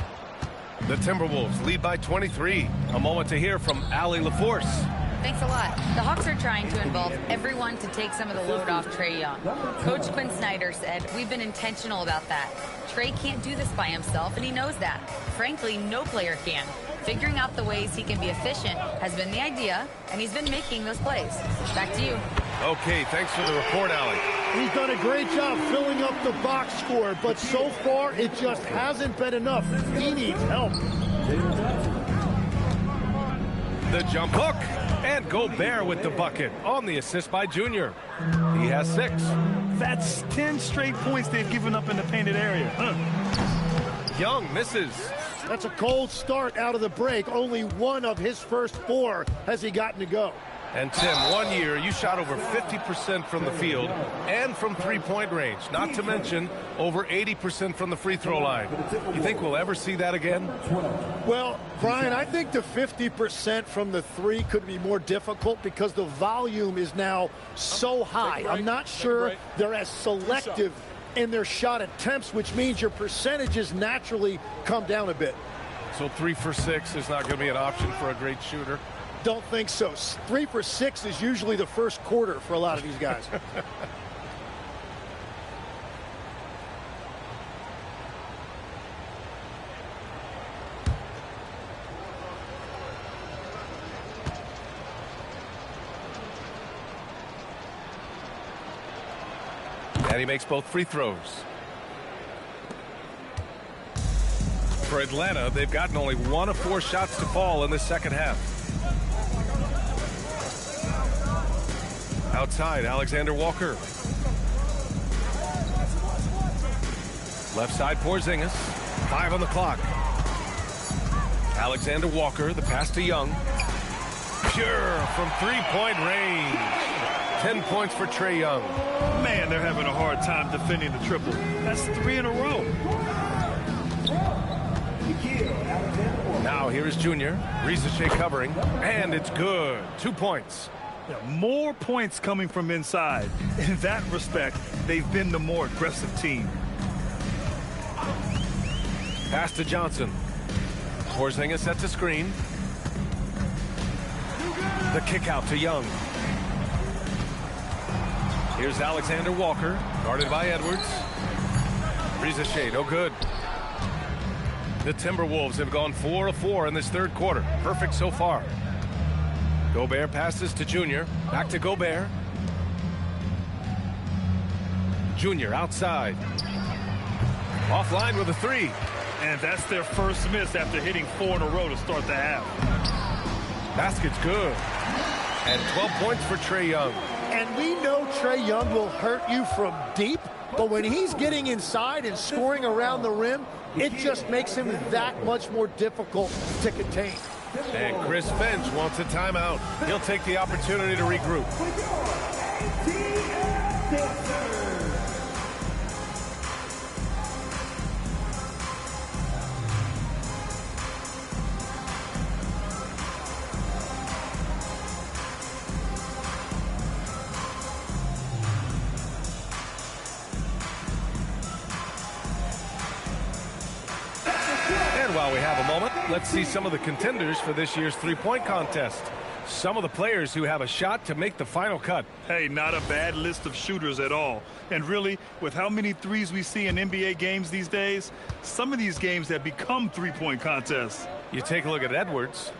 The Timberwolves lead by 23. A moment to hear from Allie LaForce. Thanks a lot. The Hawks are trying to involve everyone to take some of the load off Trae Young. Coach Quinn Snyder said, "We've been intentional about that. Trae can't do this by himself, and he knows that. Frankly, no player can. Figuring out the ways he can be efficient has been the idea, and he's been making those plays." Back to you. Okay, thanks for the report, Allie. He's done a great job filling up the box score, but so far it just hasn't been enough. He needs help. The jump hook, and Gobert with the bucket on the assist by Junior. He has 6. That's 10 straight points they've given up in the painted area. Young misses. That's a cold start out of the break. Only one of his first 4 has he gotten to go. And Tim, 1 year you shot over 50% from the field and from three-point range, not to mention over 80% from the free throw line. You think we'll ever see that again? Well, Brian, I think the 50% from the three could be more difficult because the volume is now so high. I'm not sure they're as selective in their shot attempts, which means your percentages naturally come down a bit. So 3 for 6 is not going to be an option for a great shooter? Don't think so. 3 for 6 is usually the first quarter for a lot of these guys. And he makes both free throws. For Atlanta, they've gotten only 1 of 4 shots to fall in the second half. Outside, Alexander Walker. Left side, Porzingis. 5 on the clock. Alexander Walker, the pass to Young. Pure from three-point range. 10 points for Trae Young. Man, they're having a hard time defending the triple. That's 3 in a row. Now here is Junior. Risache covering, and it's good. 2 points. Yeah, more points coming from inside. In that respect, they've been the more aggressive team. Pass to Johnson. Porzingis sets a screen. The kick out to Young. Here's Alexander Walker, guarded by Edwards. Risache, no good. The Timberwolves have gone 4 of 4 in this third quarter. Perfect so far. Gobert passes to Junior. Back to Gobert. Junior outside. Offline with a 3. And that's their first miss after hitting 4 in a row to start the half. Basket's good. And 12 points for Trae Young. And we know Trae Young will hurt you from deep, but when he's getting inside and scoring around the rim, it just makes him that much more difficult to contain. And Chris Finch wants a timeout. He'll take the opportunity to regroup. While we have a moment, let's see some of the contenders for this year's three-point contest. Some of the players who have a shot to make the final cut. Hey, not a bad list of shooters at all. And really, with how many threes we see in NBA games these days, some of these games have become three-point contests. You take a look at Edwards.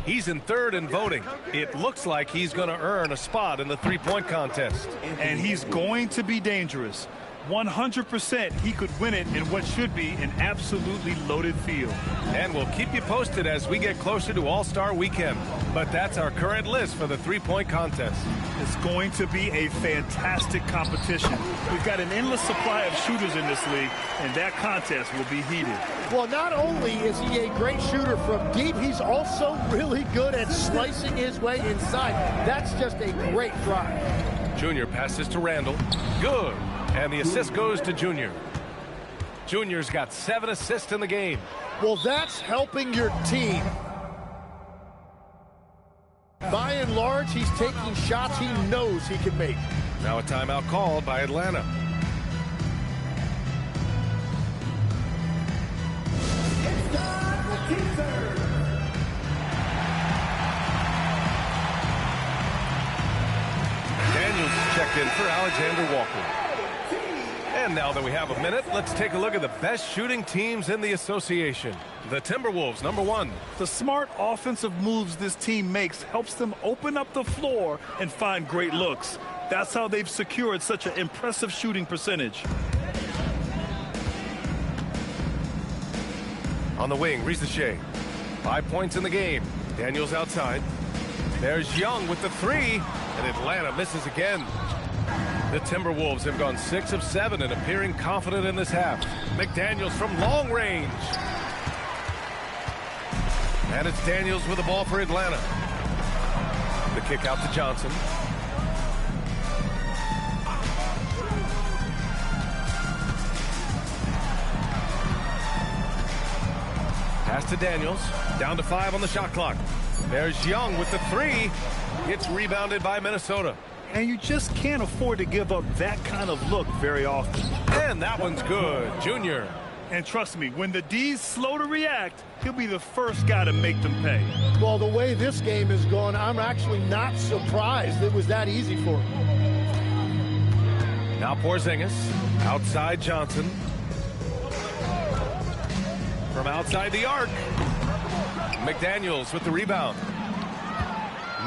He's in third in voting. It looks like he's going to earn a spot in the three-point contest. And he's going to be dangerous. 100% he could win it in what should be an absolutely loaded field. And we'll keep you posted as we get closer to All-Star Weekend. But that's our current list for the three-point contest. It's going to be a fantastic competition. We've got an endless supply of shooters in this league, and that contest will be heated. Well, not only is he a great shooter from deep, he's also really good at slicing his way inside. That's just a great drive. Junior passes to Randall. Good. And the assist goes to Junior. Junior's got 7 assists in the game. Well, that's helping your team. By and large, he's taking shots he knows he can make. Now a timeout called by Atlanta. Daniels checked in for Alexander Walker. And now that we have a minute, let's take a look at the best shooting teams in the association. The Timberwolves, number 1. The smart offensive moves this team makes helps them open up the floor and find great looks. That's how they've secured such an impressive shooting percentage. On the wing, Risache. 5 points in the game. Daniels outside. There's Young with the 3, and Atlanta misses again. The Timberwolves have gone 6 of 7 and appearing confident in this half. McDaniels from long range. And it's Daniels with the ball for Atlanta. The kick out to Johnson. Pass to Daniels. Down to 5 on the shot clock. There's Young with the 3. It's rebounded by Minnesota. And you just can't afford to give up that kind of look very often. And that one's good. Junior. And trust me, when the D's slow to react, he'll be the first guy to make them pay. Well, the way this game has gone, I'm actually not surprised it was that easy for him. Now Porzingis. Outside Johnson. From outside the arc. McDaniels with the rebound.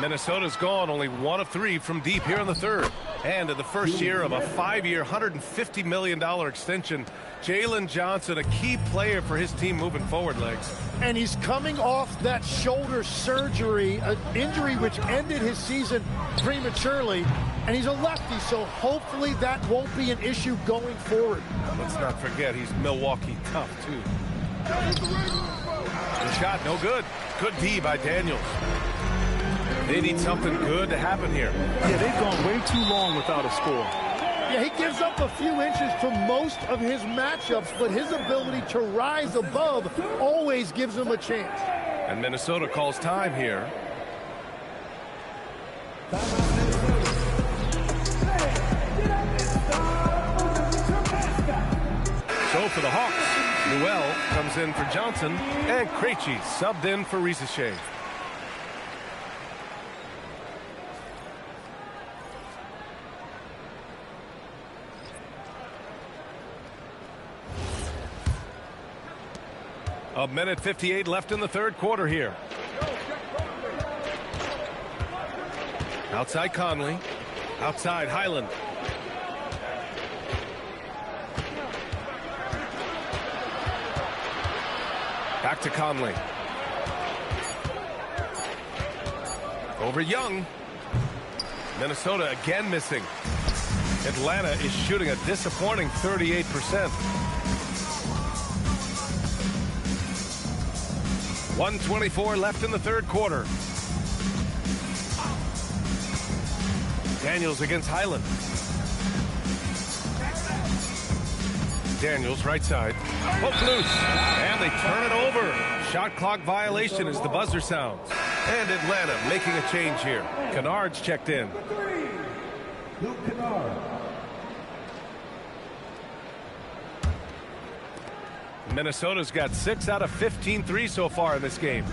Minnesota's gone only 1 of 3 from deep here in the third. And in the first year of a 5-year, $150 million extension, Jalen Johnson, a key player for his team moving forward, Legs. And he's coming off that shoulder surgery, an injury which ended his season prematurely. And he's a lefty, so hopefully that won't be an issue going forward. Let's not forget he's Milwaukee tough, too. The shot, no good. Good D by Daniels. They need something good to happen here. Yeah, they've gone way too long without a score. Yeah, he gives up a few inches to most of his matchups, but his ability to rise above always gives him a chance. And Minnesota calls time here. So for the Hawks, Newell comes in for Johnson, and Krejci subbed in for Risacher. A minute 58 left in the third quarter here. Outside Conley. Outside Highland. Back to Conley. Over Young. Minnesota again missing. Atlanta is shooting a disappointing 38%. 1:24 left in the third quarter. Daniels against Highland. Daniels right side. Poke loose. And they turn it over. Shot clock violation as the buzzer sounds. And Atlanta making a change here. Kennard's checked in. Luke Kennard. Minnesota's got 6 out of 15 threes so far in this game.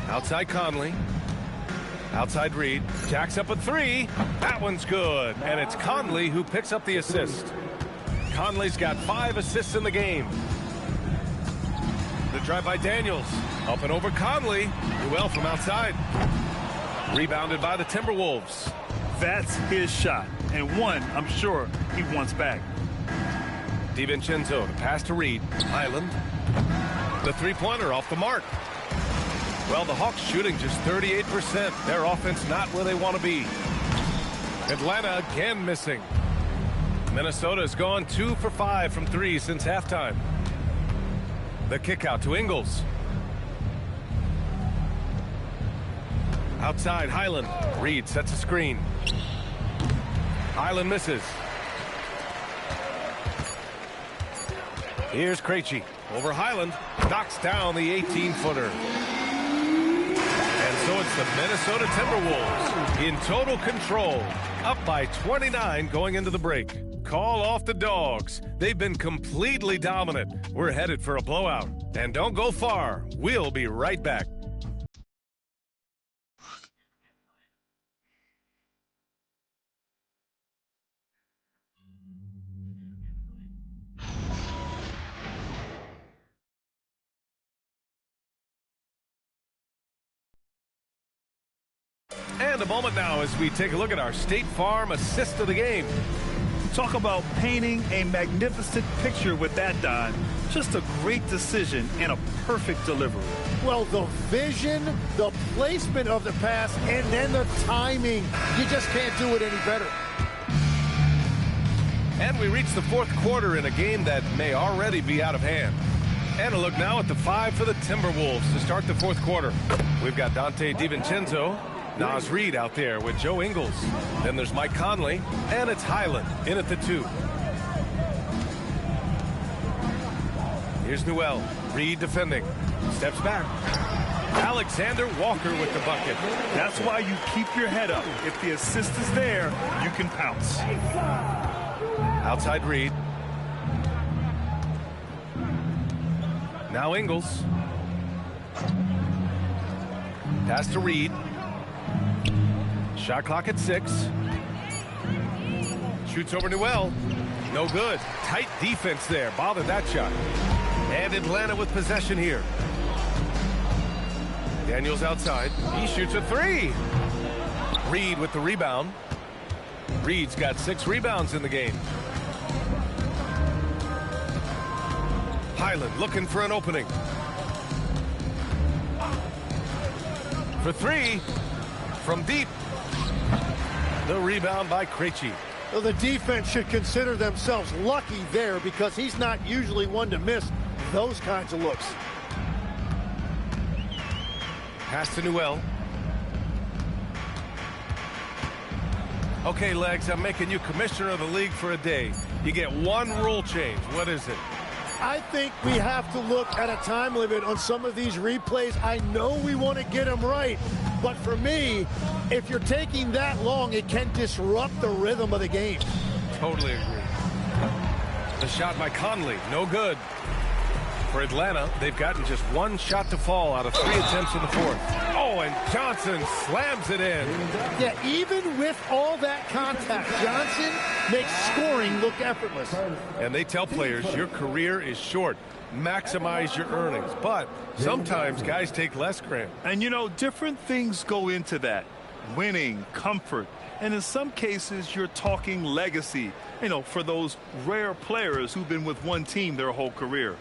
Outside Conley. Outside Reed. Jacks up a 3. That one's good. And it's Conley who picks up the assist. Conley's got 5 assists in the game. The drive by Daniels. Up and over Conley. Well from outside. Rebounded by the Timberwolves. That's his shot. And one, I'm sure, he wants back. DiVincenzo, the pass to Reed. Highland. The three-pointer off the mark. Well, the Hawks shooting just 38%. Their offense not where they want to be. Atlanta again missing. Minnesota has gone 2 for 5 from 3 since halftime. The kick out to Ingles. Outside Highland. Reed sets a screen. Highland misses. Here's Krejci over Highland. Knocks down the 18-footer. And so it's the Minnesota Timberwolves in total control. Up by 29 going into the break. Call off the Dogs. They've been completely dominant. We're headed for a blowout. And don't go far. We'll be right back. And a moment now as we take a look at our State Farm assist of the game. Talk about painting a magnificent picture with that, Don. Just a great decision and a perfect delivery. Well, the vision, the placement of the pass, and then the timing. You just can't do it any better. And we reach the fourth quarter in a game that may already be out of hand. And a look now at the 5 for the Timberwolves to start the fourth quarter. We've got Dante DiVincenzo, Naz Reid out there with Joe Ingles. Then there's Mike Conley, and it's Highland in at the 2. Here's Newell. Reid defending. Steps back. Alexander Walker with the bucket. That's why you keep your head up. If the assist is there, you can pounce. Outside Reid. Now Ingles. Pass to Reid. Shot clock at 6. Shoots over Newell. No good. Tight defense there. Bothered that shot. And Atlanta with possession here. Daniels outside. He shoots a 3. Reid with the rebound. Reid's got 6 rebounds in the game. Highland looking for an opening. For 3. From deep. The rebound by Krejci. Well, the defense should consider themselves lucky there because he's not usually one to miss those kinds of looks. Pass to Newell. Okay, Legs, I'm making you commissioner of the league for a day. You get one rule change. What is it? I think we have to look at a time limit on some of these replays. I know we want to get them right, but for me, if you're taking that long, it can disrupt the rhythm of the game. Totally agree. The shot by Conley, no good. For Atlanta, they've gotten just 1 shot to fall out of 3 attempts in the fourth. Oh, and Johnson slams it in. Yeah, even with all that contact, Johnson makes scoring look effortless. And they tell players, your career is short. Maximize your earnings. But sometimes guys take less, Graham. And, you know, different things go into that. Winning, comfort, and in some cases, you're talking legacy, you know, for those rare players who've been with one team their whole career.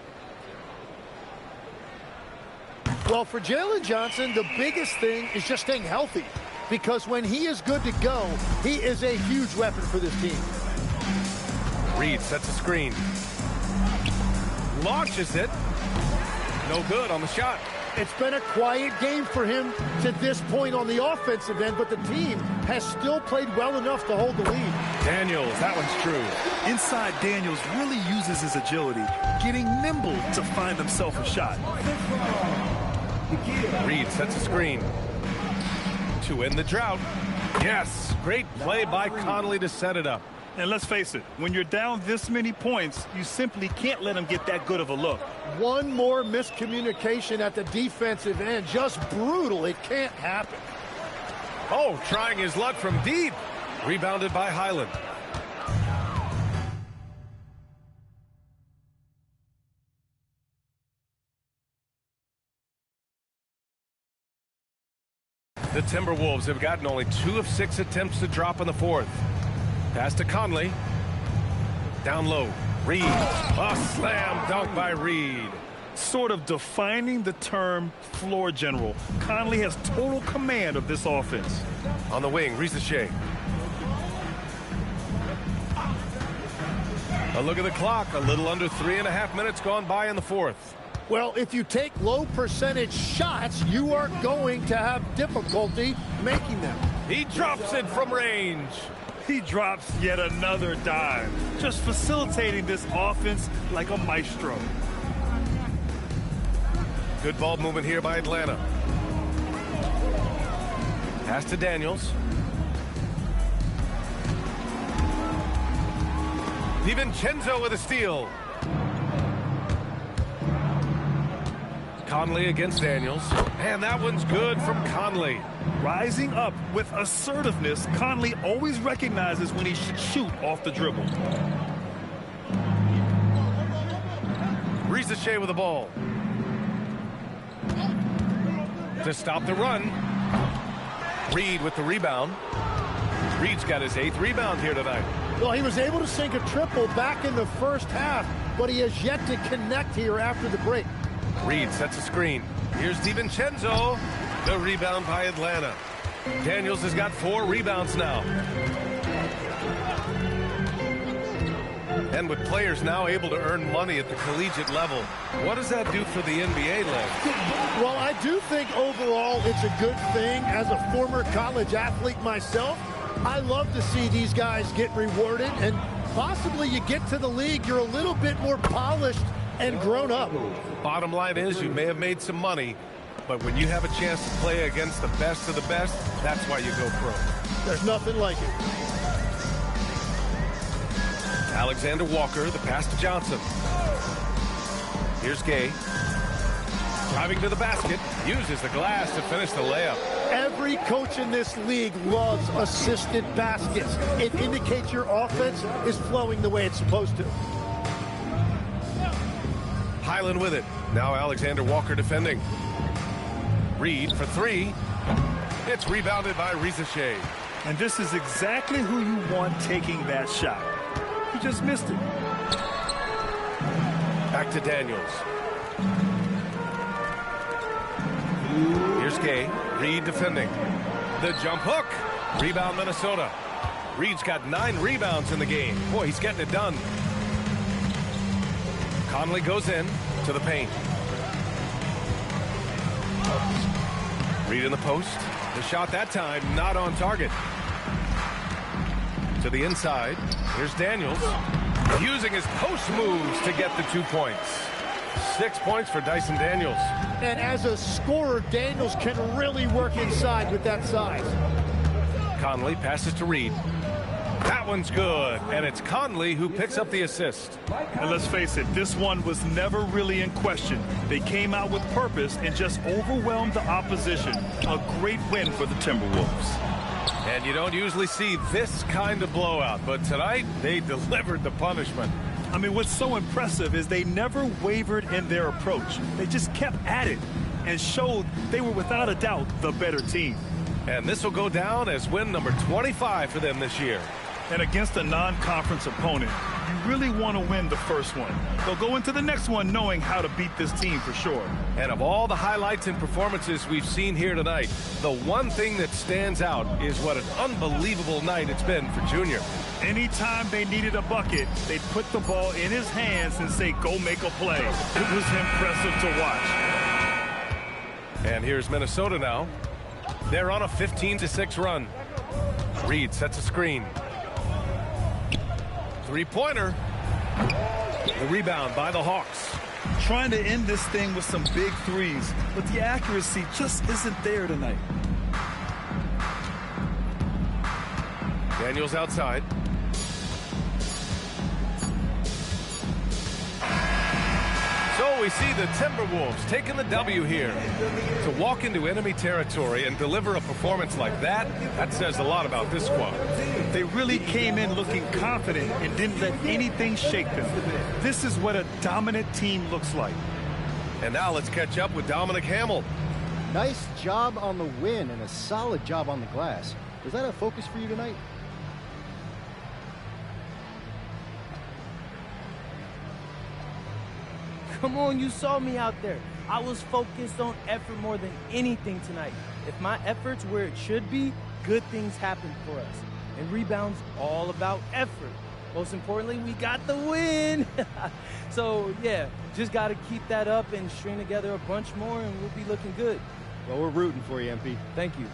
Well, for Jalen Johnson, the biggest thing is just staying healthy, because when he is good to go, he is a huge weapon for this team. Reid sets a screen. Launches it. No good on the shot. It's been a quiet game for him to this point on the offensive end, but the team has still played well enough to hold the lead. Daniels, that one's true. Inside, Daniels really uses his agility, getting nimble to find himself a shot. Reid sets a screen. To end the drought. Yes, great play by Conley to set it up. And let's face it, when you're down this many points, you simply can't let him get that good of a look. One more miscommunication at the defensive end. Just brutal. It can't happen. Oh, trying his luck from deep. Rebounded by Highland. The Timberwolves have gotten only 2 of 6 attempts to drop in the fourth. Pass to Conley. Down low. Reid. A slam dunk by Reid. Sort of defining the term floor general. Conley has total command of this offense. On the wing, Ricochet. A look at the clock. A little under 3.5 minutes gone by in the fourth. Well, if you take low percentage shots, you are going to have difficulty making them. He drops it from range. He drops yet another dime, just facilitating this offense like a maestro. Good ball movement here by Atlanta. Pass to Daniels. DiVincenzo with a steal. Conley against Daniels. And that one's good from Conley. Rising up with assertiveness, Conley always recognizes when he should shoot off the dribble. Ricochet with the ball. To stop the run. Reid with the rebound. Reid's got his 8th rebound here tonight. Well, he was able to sink a triple back in the first half, but he has yet to connect here after the break. Reid sets a screen. Here's DiVincenzo. The rebound by Atlanta. Daniels has got 4 rebounds now. And with players now able to earn money at the collegiate level, what does that do for the NBA league? Well, I do think overall it's a good thing. As a former college athlete myself, I love to see these guys get rewarded, and possibly you get to the league, you're a little bit more polished and grown up. Bottom line is you may have made some money, but when you have a chance to play against the best of the best, that's why you go pro. There's nothing like it. Alexander Walker, the pass to Johnson. Here's Gay. Driving to the basket, uses the glass to finish the layup. Every coach in this league loves assisted baskets. It indicates your offense is flowing the way it's supposed to. Highland with it. Now Alexander Walker defending. Reed for three. It's rebounded by Rizachet. And this is exactly who you want taking that shot. He just missed it. Back to Daniels. Here's Gay. Reed defending. The jump hook. Rebound Minnesota. Reed's got 9 rebounds in the game. Boy, he's getting it done. Conley goes in to the paint. Reed in the post. The shot that time not on target. To the inside. Here's Daniels. Using his post moves to get the 2 points. 6 points for Dyson Daniels. And as a scorer, Daniels can really work inside with that size. Conley passes to Reed. That one's good, and it's Conley who picks up the assist. And let's face it, this one was never really in question. They came out with purpose and just overwhelmed the opposition. A great win for the Timberwolves. And you don't usually see this kind of blowout, but tonight they delivered the punishment. I mean, what's so impressive is they never wavered in their approach. They just kept at it and showed they were without a doubt the better team. And this will go down as win number 25 for them this year. And against a non-conference opponent, you really want to win the first one. They'll go into the next one knowing how to beat this team for sure. And of all the highlights and performances we've seen here tonight, the one thing that stands out is what an unbelievable night it's been for Junior. Anytime they needed a bucket, they'd put the ball in his hands and say, go make a play. It was impressive to watch. And here's Minnesota now. They're on a 15-6 run. Reed sets a screen. Three-pointer. The rebound by the Hawks. Trying to end this thing with some big threes, but the accuracy just isn't there tonight. Daniels outside. So we see the Timberwolves taking the W here. To walk into enemy territory and deliver a performance like that, that says a lot about this squad. They really came in looking confident and didn't let anything shake them. This is what a dominant team looks like. And now let's catch up with Dominic Hamill. Nice job on the win and a solid job on the glass. Was that a focus for you tonight? Come on, you saw me out there. I was focused on effort more than anything tonight. If my effort's where it should be, good things happen for us. And rebounds all about effort. Most importantly, we got the win. So, yeah, just got to keep that up and string together a bunch more, and we'll be looking good. Well, we're rooting for you, MP. Thank you.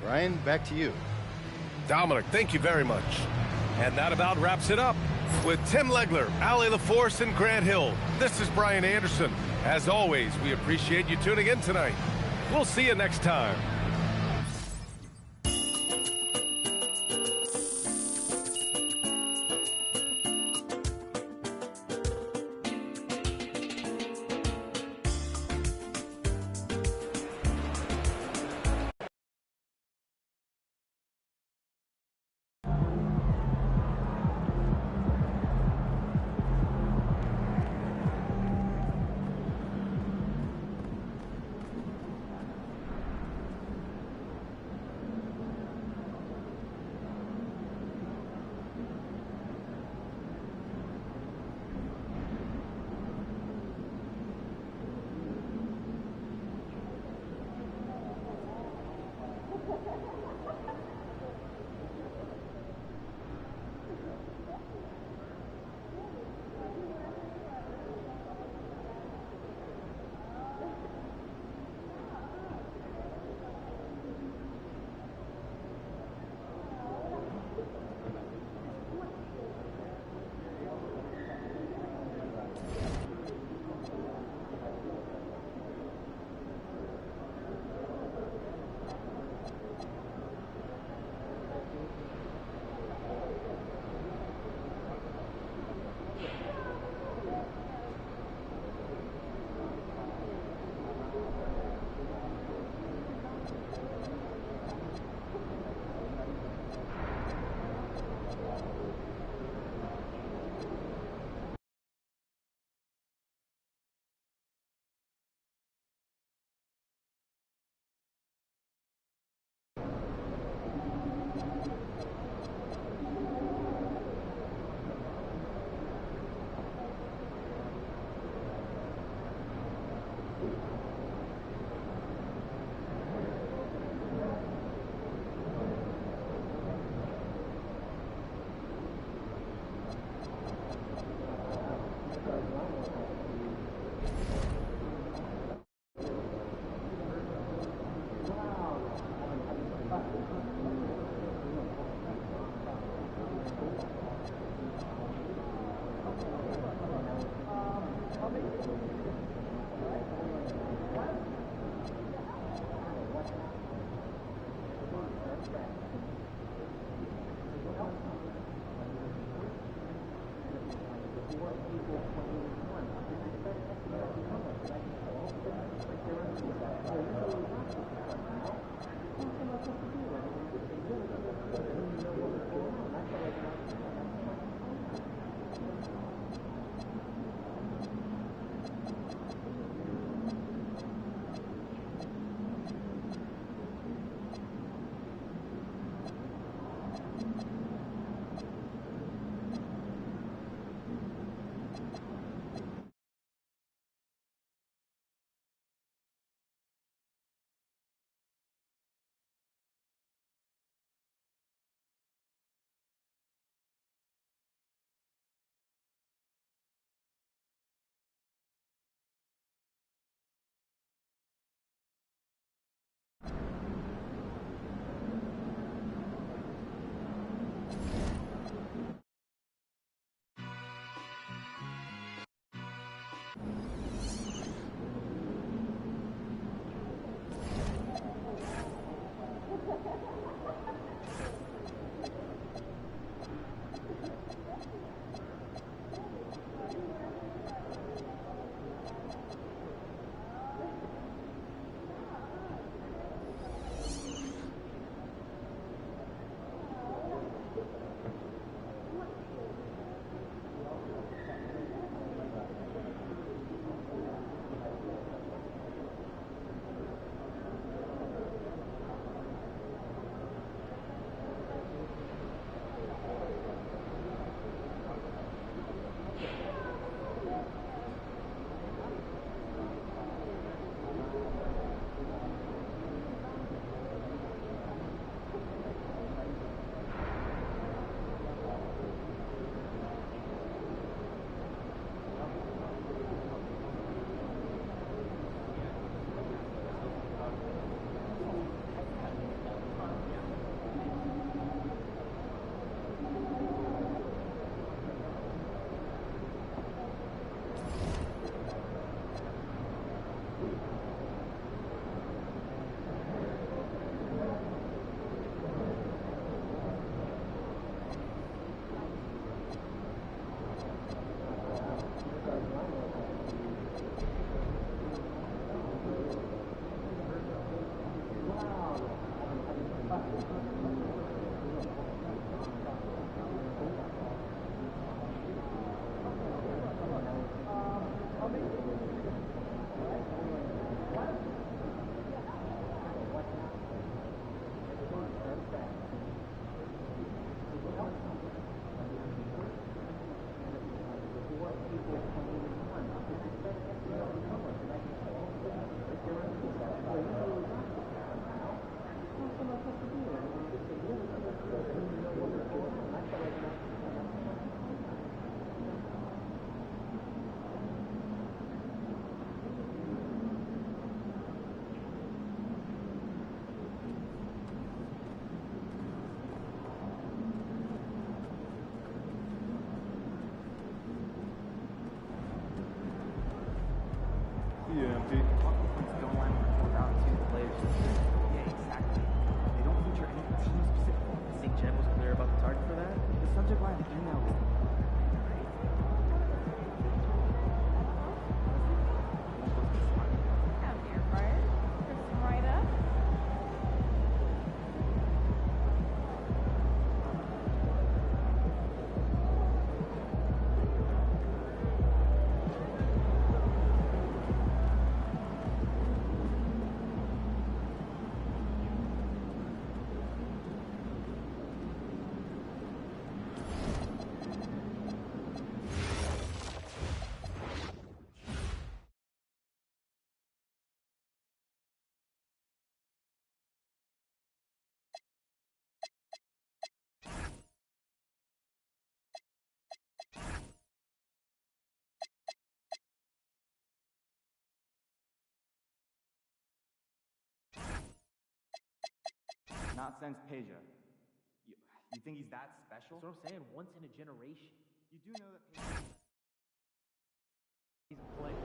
Ryan, back to you. Dominic, thank you very much. And that about wraps it up. With Tim Legler, Allie LaForce, and Grant Hill, this is Brian Anderson. As always, we appreciate you tuning in tonight. We'll see you next time. Not since Peja. You think he's that special? That's what I'm saying. Once in a generation. You do know that Peja... He's a player.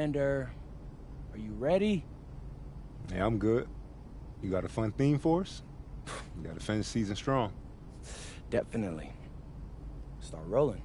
Alexander. Are you ready? Yeah, I'm good. You got a fun theme for us? You got to finish the season strong. Definitely. Start rolling.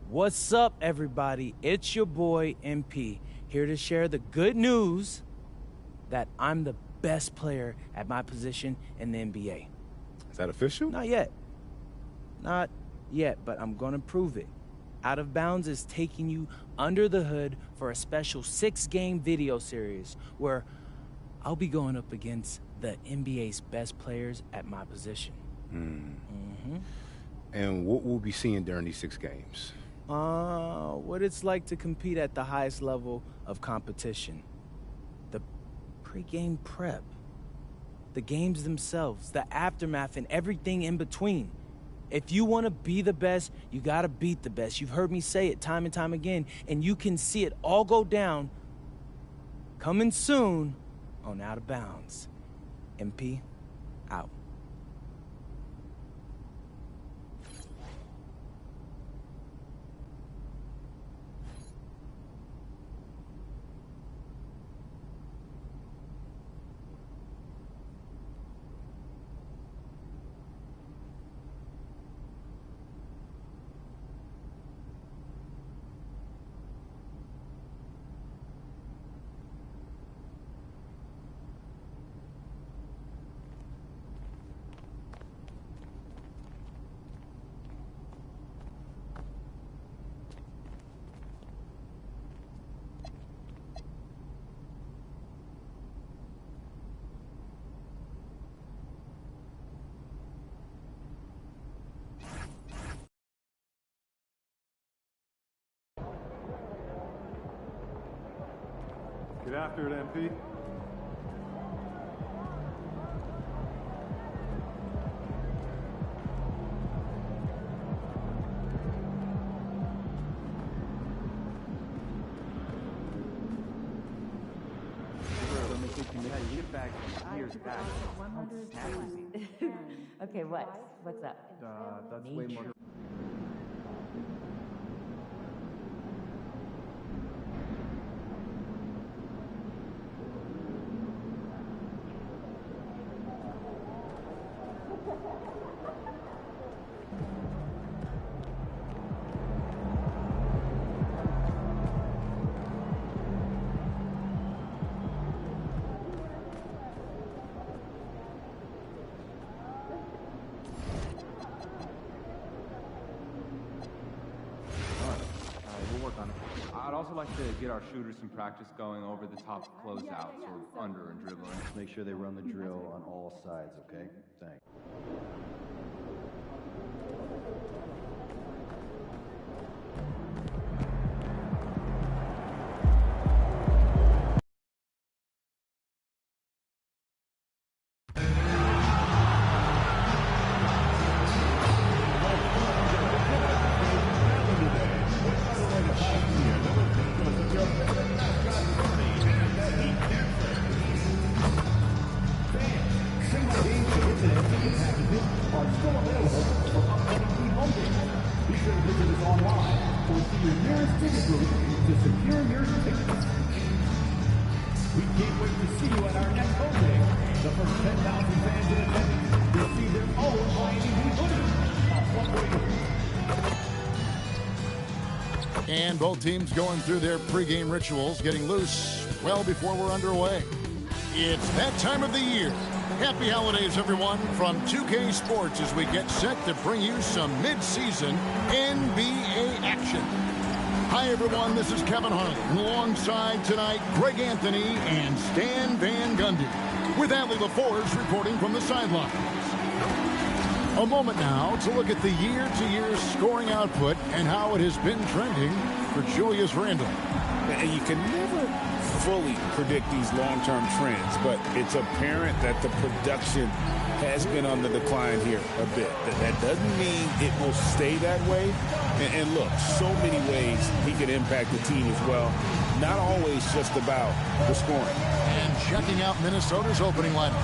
What's up, everybody? It's your boy, MP, here to share the good news that I'm the best player at my position in the NBA. Is that official? Not yet. Not yet, but I'm gonna prove it. Out of Bounds is taking you under the hood for a special 6-game video series where I'll be going up against the NBA's best players at my position. And what we'll be seeing during these 6 games? What it's like to compete at the highest level of competition. The pre-game prep. The games themselves, the aftermath, and everything in between. If you want to be the best, you got to beat the best. You've heard me say it time and time again, and you can see it all go down coming soon on Out of Bounds. MP, out. Get after it, MP. Okay, what's up? That's way more. We'll work on it. I'd also like to get our shooters some practice going over the top closeouts or under and dribbling. Make sure they run the drill on all sides, okay? Thanks. And both teams going through their pregame rituals, getting loose well before we're underway. It's that time of the year. Happy holidays, everyone, from 2K Sports as we get set to bring you some mid-season NBA action. Hi, everyone. This is Kevin Harlan. Alongside tonight, Greg Anthony and Stan Van Gundy, with Allie LaForge reporting from the sidelines. A moment now to look at the year-to-year scoring output and how it has been trending for Julius Randle. And you can never fully predict these long-term trends, but it's apparent that the production has been on the decline here a bit. That doesn't mean it will stay that way. And look, so many ways he can impact the team as well. Not always just about the scoring. And checking out Minnesota's opening lineup.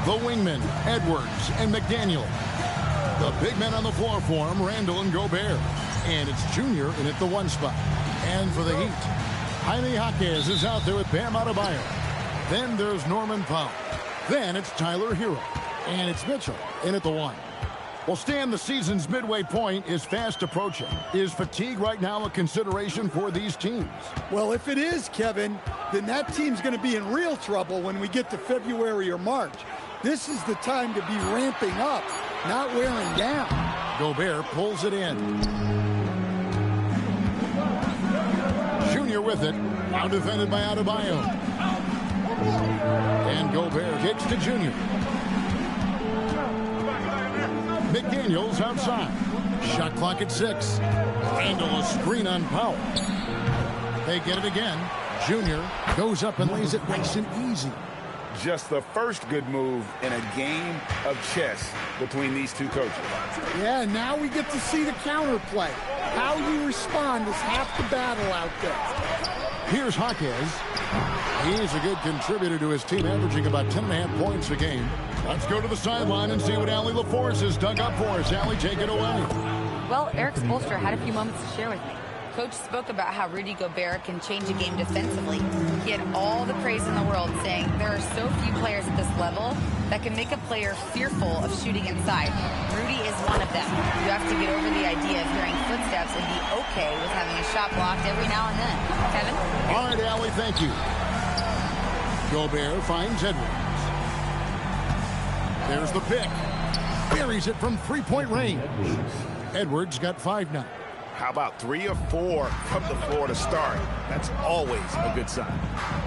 The wingmen, Edwards and McDaniel. The big men on the floor for him, Randle and Gobert. And it's Junior in at the one spot. And for the Heat, Jaime Jaquez is out there with Bam Adebayo. Then there's Norman Powell. Then it's Tyler Hero. And it's Mitchell in at the one. Well, Stan, the season's midway point is fast approaching. Is fatigue right now a consideration for these teams? Well, if it is, Kevin, then that team's going to be in real trouble when we get to February or March. This is the time to be ramping up, not wearing down. Gobert pulls it in. Junior with it. Now defended by Adebayo. And Gobert kicks to Junior. McDaniels outside. Shot clock at 6. Randle a screen on Powell. They get it again. Junior goes up and lays it nice and easy. Just the first good move in a game of chess between these two coaches. Yeah, now we get to see the counterplay. How you respond is half the battle out there. Here's Jaquez. He's a good contributor to his team, averaging about 10.5 points a game. Let's go to the sideline and see what Allie LaForce has dug up for us. Allie, take it away. Well, Eric Spoelstra had a few moments to share with me. Coach spoke about how Rudy Gobert can change a game defensively. He had all the praise in the world, saying there are so few players at this level that can make a player fearful of shooting inside. Rudy is one of them. You have to get over the idea of hearing footsteps and be okay with having a shot blocked every now and then. Kevin? All right, Allie, thank you. Gobert finds Edwards. There's the pick. Buries it from three-point range. Edwards got 5 now. How about 3 or 4 from the floor to start? That's always a good sign.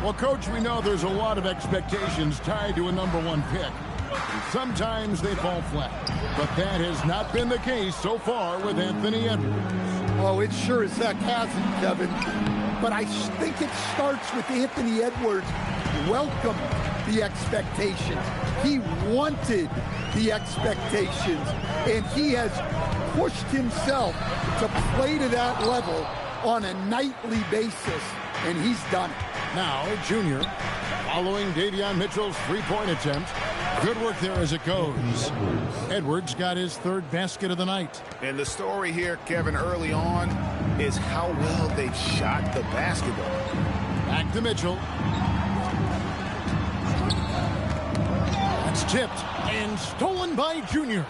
Well, Coach, we know there's a lot of expectations tied to a #1 pick. Sometimes they fall flat, but that has not been the case so far with Anthony Edwards. Oh, it sure as heck hasn't, Kevin. but I think it starts with Anthony Edwards welcomed the expectations. He wanted the expectations, and he has pushed himself to play to that level on a nightly basis, and he's done it. Now, Junior, following Davion Mitchell's three-point attempt. Good work there as it goes. Edwards got his third basket of the night. And the story here, Kevin, early on is how well they've shot the basketball. Back to Mitchell. That's tipped and stolen by Junior.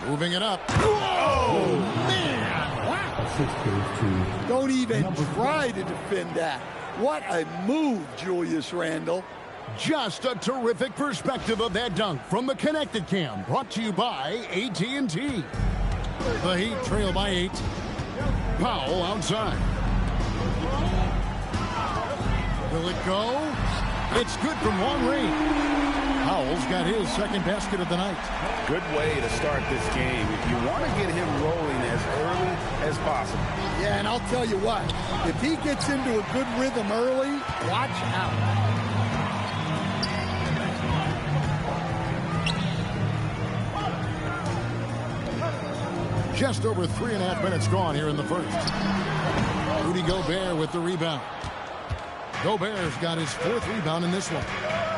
Moving it up. Oh, man! Wow. Don't even try to defend that. What a move, Julius Randle. Just a terrific perspective of that dunk from the Connected Cam, brought to you by AT&T. The Heat trail by 8. Powell outside. Will it go? It's good from long range. Powell's got his second basket of the night. Good way to start this game. You want to get him rolling as early as possible. Yeah, and I'll tell you what, if he gets into a good rhythm early, watch out. Just over 3.5 minutes gone here in the first. Rudy Gobert with the rebound. Gobert's got his fourth rebound in this one.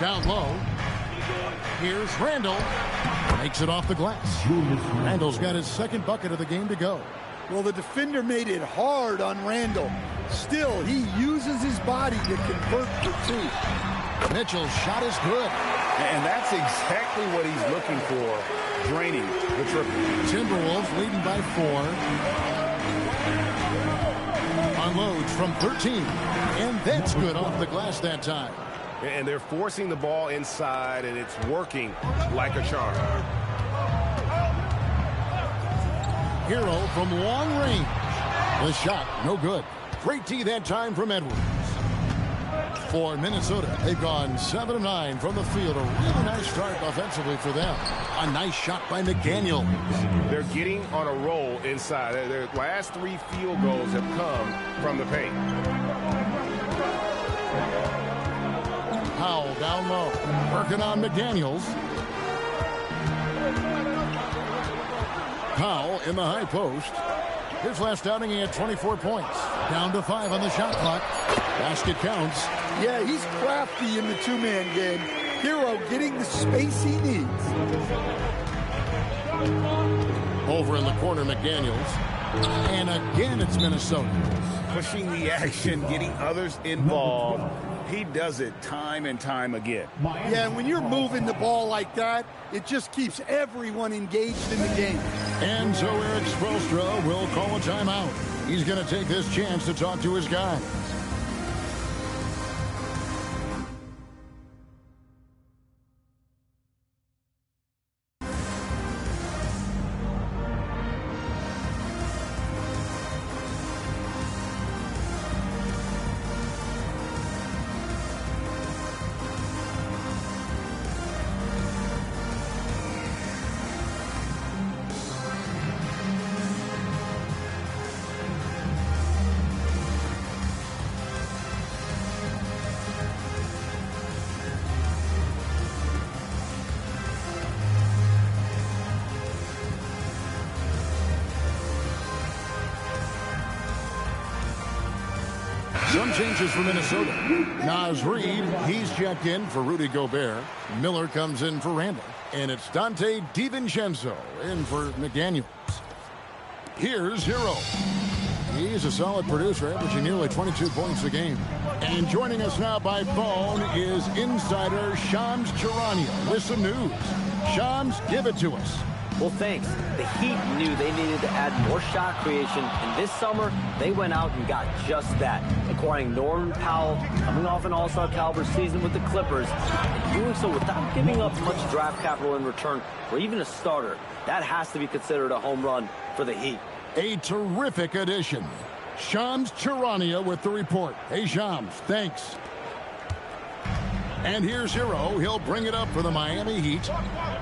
Down low. Here's Randle. Makes it off the glass. Randle's got his second bucket of the game to go. Well, the defender made it hard on Randle. Still, he uses his body to convert for two. Mitchell's shot is good. And that's exactly what he's looking for. Draining the triple. Timberwolves leading by 4. Unloads from 13. And that's good off the glass that time. And they're forcing the ball inside, and it's working like a charm. Hero from long range. The shot, no good. Great D that time from Edwards. For Minnesota, they've gone 7 of 9 from the field. A really nice start offensively for them. A nice shot by McDaniel. They're getting on a roll inside. Their last 3 field goals have come from the paint. Powell down low. Working on McDaniels. Powell in the high post. His last outing, he had 24 points. Down to 5 on the shot clock. Basket counts. Yeah, he's crafty in the two-man game. Hero getting the space he needs. Over in the corner, McDaniels. And again, it's Minnesota. Pushing the action, getting others involved. He does it time and time again. Yeah, when you're moving the ball like that, it just keeps everyone engaged in the game. And so Eric Spoelstra will call a timeout. He's going to take this chance to talk to his guys. Some changes for Minnesota. Naz Reid, he's checked in for Rudy Gobert. Miller comes in for Randle. And it's Dante DiVincenzo in for McDaniels. Here's Hero. He's a solid producer, averaging nearly 22 points a game. And joining us now by phone is insider Shams Charania with some news. Shams, give it to us. Well, thanks. The Heat knew they needed to add more shot creation, and this summer, they went out and got just that, acquiring Norman Powell, coming off an all-star caliber season with the Clippers, and doing so without giving up much draft capital in return, or even a starter. That has to be considered a home run for the Heat. A terrific addition. Shams Charania with the report. Hey, Shams, thanks. And here's Hero. He'll bring it up for the Miami Heat.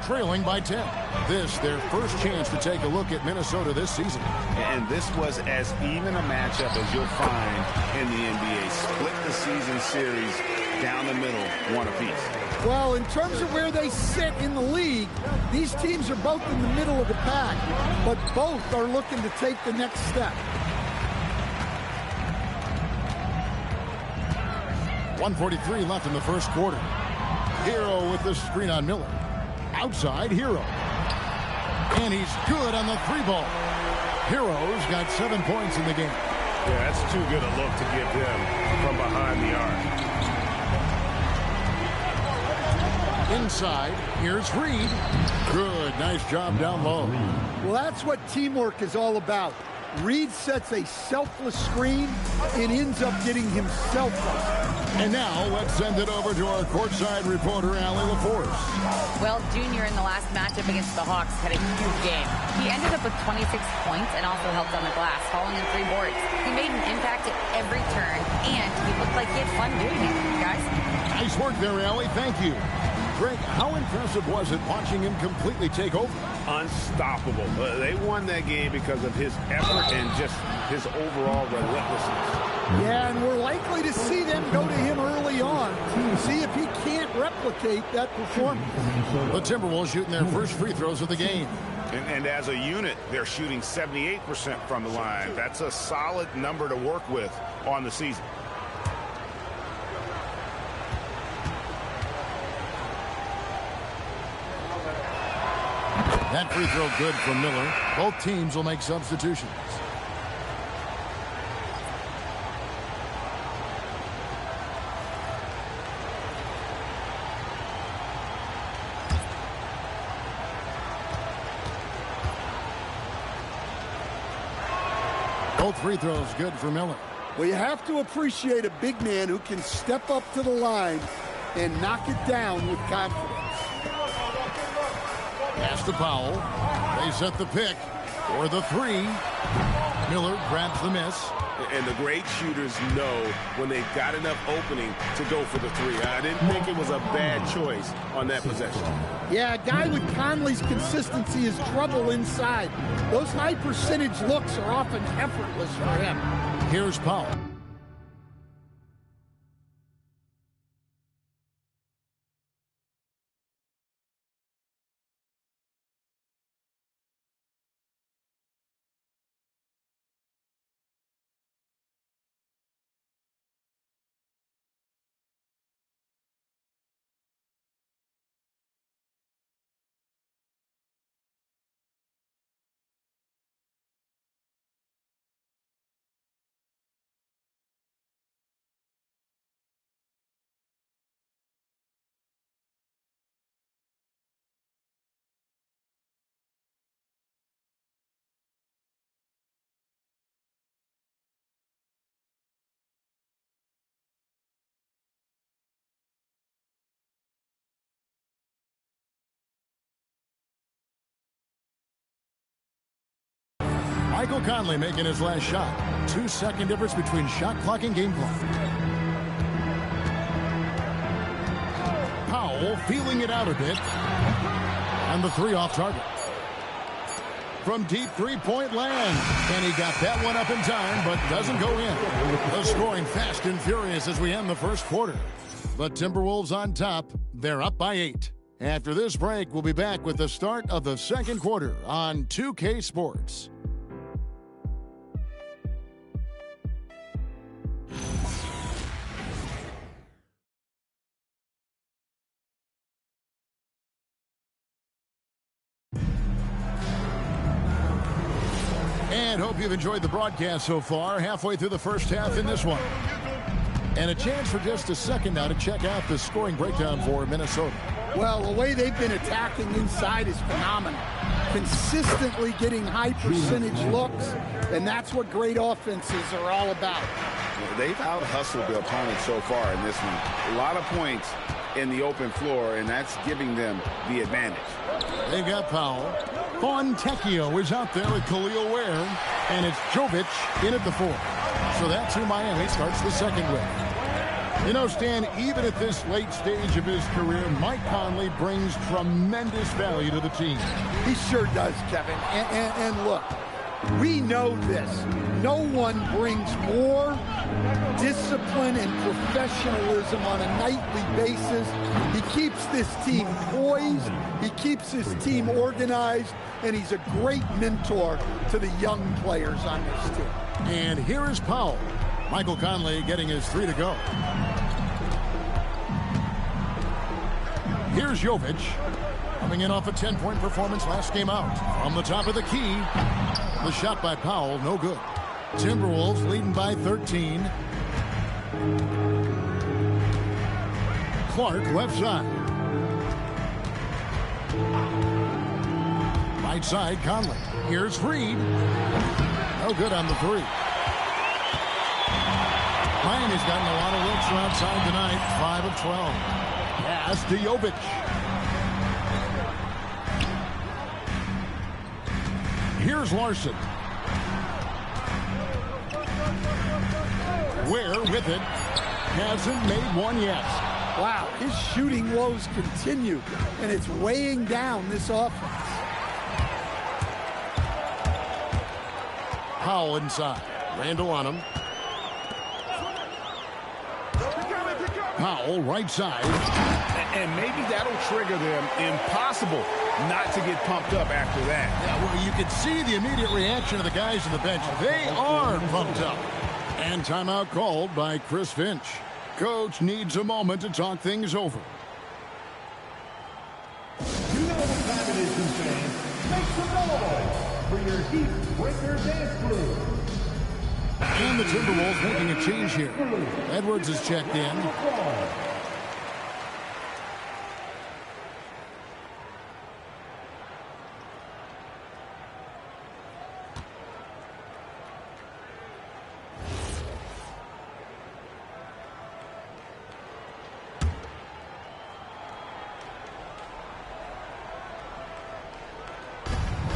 trailing by 10. This their first chance to take a look at Minnesota this season. And this was as even a matchup as you'll find in the NBA. Split the season series down the middle, one apiece. Well, in terms of where they sit in the league, these teams are both in the middle of the pack, but both are looking to take the next step. 1:43 left in the first quarter. Hero with the screen on Miller. Outside, Hero. And he's good on the three ball. Hero's got 7 points in the game. Yeah, that's too good a look to give him from behind the arc. Inside, here's Reed. Good, nice job down low. Well, that's what teamwork is all about. Reed sets a selfless screen and ends up getting himself up. And now let's send it over to our courtside reporter, Allie LaForce. Well, Junior in the last matchup against the Hawks had a huge game. He ended up with 26 points and also helped on the glass, falling in 3 boards. He made an impact at every turn, and he looked like he had fun doing it, guys. Nice work there, Allie. Thank you. Greg, how impressive was it watching him completely take over? Unstoppable. They won that game because of his effort and just his overall relentlessness. Yeah, and we're likely to see them go to him early on to see if he can't replicate that performance. The Timberwolves shooting their first free throws of the game. And as a unit, they're shooting 78% from the line. That's a solid number to work with on the season. That free throw good from Miller. Both teams will make substitutions. Both free throws good for Miller. Well, you have to appreciate a big man who can step up to the line and knock it down with confidence. Pass to Powell. They set the pick for the three. Miller grabs the miss. And the great shooters know when they've got enough opening to go for the three. I didn't think it was a bad choice on that possession. Yeah, a guy with Conley's consistency is trouble inside. Those high percentage looks are often effortless for him. Here's Powell. Michael Conley making his last shot. 2-second difference between shot clock and game clock. Powell feeling it out a bit. And the three off target. From deep three-point land. And he got that one up in time, but doesn't go in. The scoring fast and furious as we end the first quarter. The Timberwolves on top. They're up by 8. After this break, we'll be back with the start of the second quarter on 2K Sports. And hope you've enjoyed the broadcast so far. Halfway through the first half in this one. And a chance for just a second now to check out the scoring breakdown for Minnesota. Well, the way they've been attacking inside is phenomenal. Consistently getting high percentage looks, and that's what great offenses are all about. They've out-hustled their opponents so far in this one. A lot of points in the open floor, and that's giving them the advantage. They've got Powell. Fontecchio is out there with Khalil Ware, and it's Jovic in at the 4. So that's who Miami starts the second with. You know, Stan, even at this late stage of his career, Mike Conley brings tremendous value to the team. He sure does, Kevin. And look, we know this. No one brings more discipline and professionalism on a nightly basis. He keeps this team poised. He keeps his team organized. And he's a great mentor to the young players on this team. And here is Powell. Michael Conley getting his 3 to go. Here's Jovic, coming in off a 10-point performance last game out. From the top of the key, the shot by Powell, no good. Timberwolves leading by 13. Clark, left side. Right side, Conley. Here's Reed. No good on the 3. Miami's gotten a lot of looks from outside tonight. 5 of 12. Pass to Jovic. Here's Larson. Ware with it. Hasn't made one yet. Wow, his shooting woes continue, and it's weighing down this offense. Powell inside. Randall on him. Powell, right side. And maybe that'll trigger them. Impossible not to get pumped up after that. Yeah, well, you can see the immediate reaction of the guys on the bench. They are pumped up. And timeout called by Chris Finch. Coach needs a moment to talk things over. You know what time it is, fans. Make some noise for your Heat Breaker dance crew. And the Timberwolves making a change here. Edwards is checked in.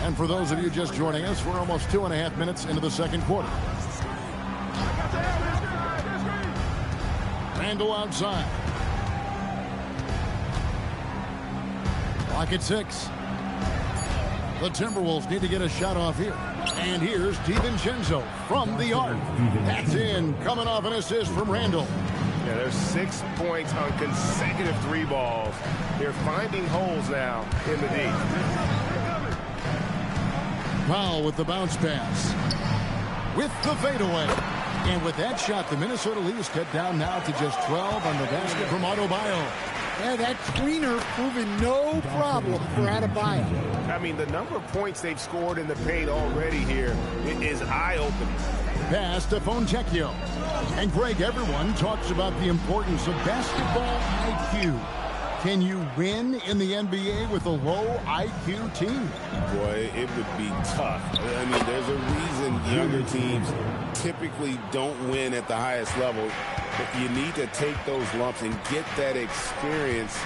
And for those of you just joining us, we're almost 2.5 minutes into the second quarter. Randall outside. Clock at 6. The Timberwolves need to get a shot off here. And here's DiVincenzo from the arc. That's in, coming off an assist from Randall. Yeah, there's 6 points on consecutive 3 balls. They're finding holes now in the D. Powell with the bounce pass. With the fadeaway. And with that shot, the Minnesota Leafs cut down now to just 12 on the basket from Adebayo. Yeah, that tweener proving no problem for Adebayo. I mean, the number of points they've scored in the paint already here is eye-opening. Pass to Fontecchio. And Greg, everyone talks about the importance of basketball IQ. Can you win in the NBA with a low IQ team? Boy, it would be tough. I mean, there's a reason younger teams typically don't win at the highest level. But you need to take those lumps and get that experience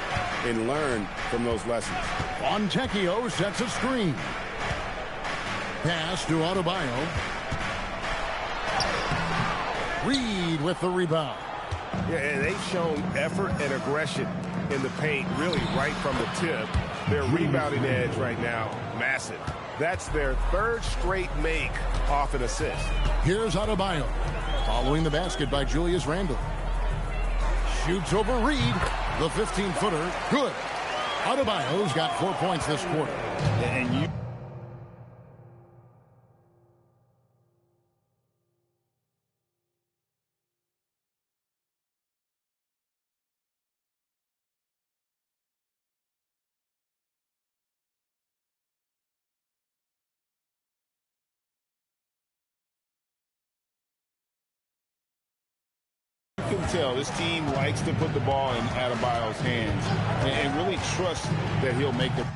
and learn from those lessons. Fontecchio sets a screen. Pass to Adebayo. Reed with the rebound. Yeah, and they've shown effort and aggression in the paint really right from the tip. Their rebounding edge right now, massive. That's their 3rd straight make off an assist. Here's Adebayo. Following the basket by Julius Randle. Shoots over Reed. The 15-footer. Good. Adebayo's got 4 points this quarter. And you... You can tell this team likes to put the ball in Adebayo's hands and really trust that he'll make it.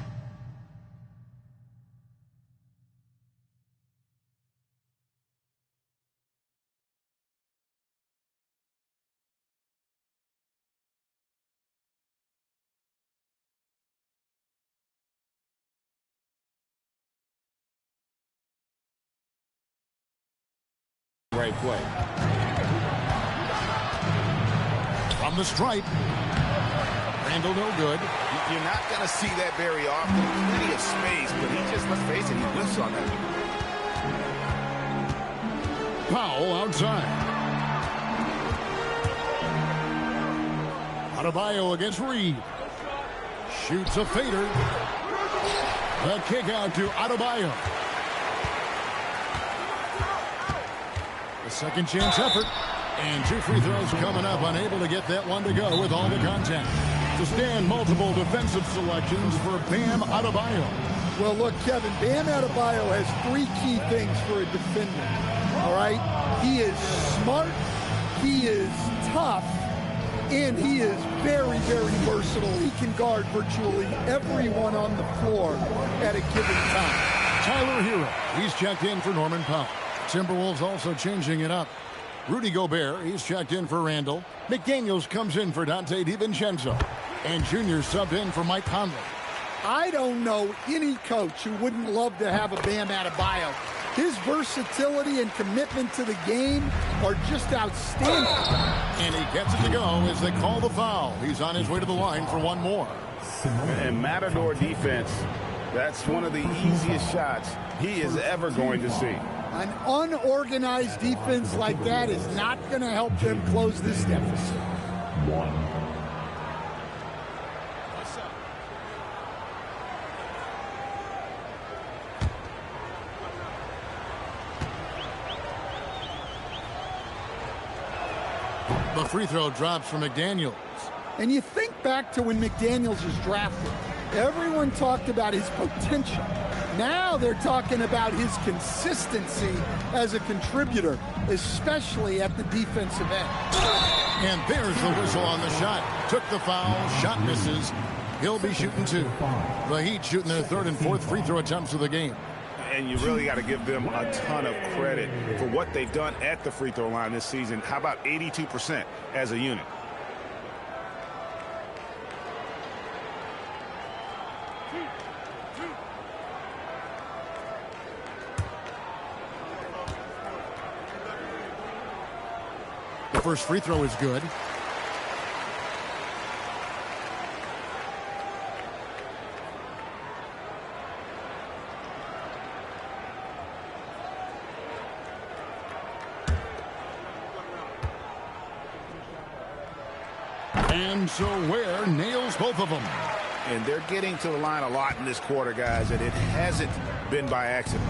Right play. From the stripe. Randall no good. You're not going to see that very often. Plenty of space, but he just, let's face it, he whiffs on that. Powell outside. Adebayo against Reed. Shoots a fader. The kick out to Adebayo. The second chance effort. And 2 free throws coming up. Unable to get that one to go with all the contact. To stand multiple defensive selections for Bam Adebayo. Well, look, Kevin, Bam Adebayo has 3 key things for a defender. All right? He is smart, he is tough, and he is very, very versatile. He can guard virtually everyone on the floor at a given time. Tyler Hero, he's checked in for Norman Powell. Timberwolves also changing it up. Rudy Gobert, he's checked in for Randall. McDaniels comes in for Dante DiVincenzo. And Junior subbed in for Mike Conley. I don't know any coach who wouldn't love to have a Bam Adebayo. His versatility and commitment to the game are just outstanding. And he gets it to go as they call the foul. He's on his way to the line for one more. And Matador defense, that's one of the easiest shots he is ever going to see. An unorganized defense like that is not going to help them close this deficit. The free throw drops for McDaniels. And you think back to when McDaniels was drafted. Everyone talked about his potential. Now they're talking about his consistency as a contributor, especially at the defensive end. And there's the whistle on the shot. Took the foul, shot misses. He'll be shooting 2. The Heat shooting their 3rd and 4th free throw attempts of the game. And you really got to give them a ton of credit for what they've done at the free throw line this season. How about 82% as a unit? The first free throw is good. And so Ware nails both of them. And they're getting to the line a lot in this quarter, guys, and it hasn't been by accident.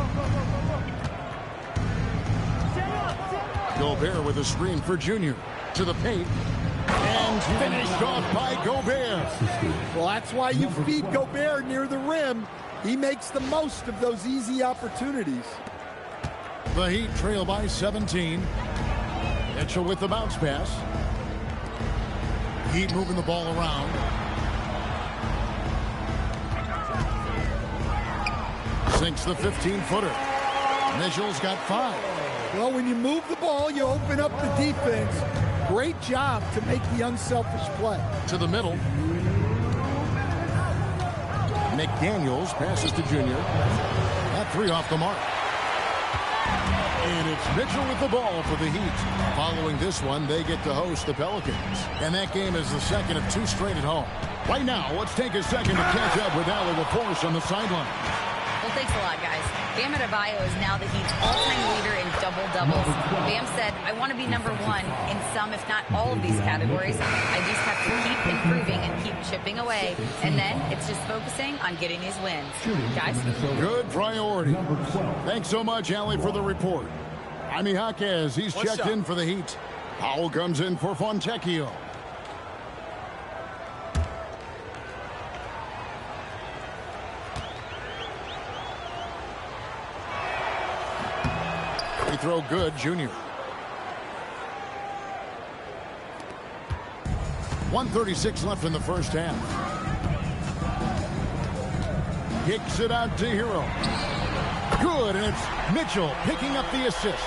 Gobert with a screen for Junior. To the paint. And finished off by Gobert. Well, that's why you feed Gobert near the rim. He makes the most of those easy opportunities. The Heat trail by 17. Mitchell with the bounce pass. Heat moving the ball around. Sinks the 15-footer. Mitchell's got 5. Well, when you move the ball, you open up the defense. Great job to make the unselfish play. To the middle. McDaniels passes to Junior. That 3 off the mark. And it's Mitchell with the ball for the Heat. Following this one, they get to host the Pelicans. And that game is the second of 2 straight at home. Right now, let's take a second to catch up with Allie LaForce on the sideline. Well, thanks a lot, guys. Bam Adebayo is now the Heat's all-time leader in double-doubles. Bam said, I want to be number 1 in some, if not all of these categories. I just have to keep improving and keep chipping away. And then it's just focusing on getting these wins. Guys? Good priority. Thanks so much, Allie, for the report. Jaime Jaquez, he's checked in for the Heat. Powell comes in for Fontecchio. Free throw good, Junior. 1:36 left in the first half. Kicks it out to Hero. Good, and it's Mitchell picking up the assist.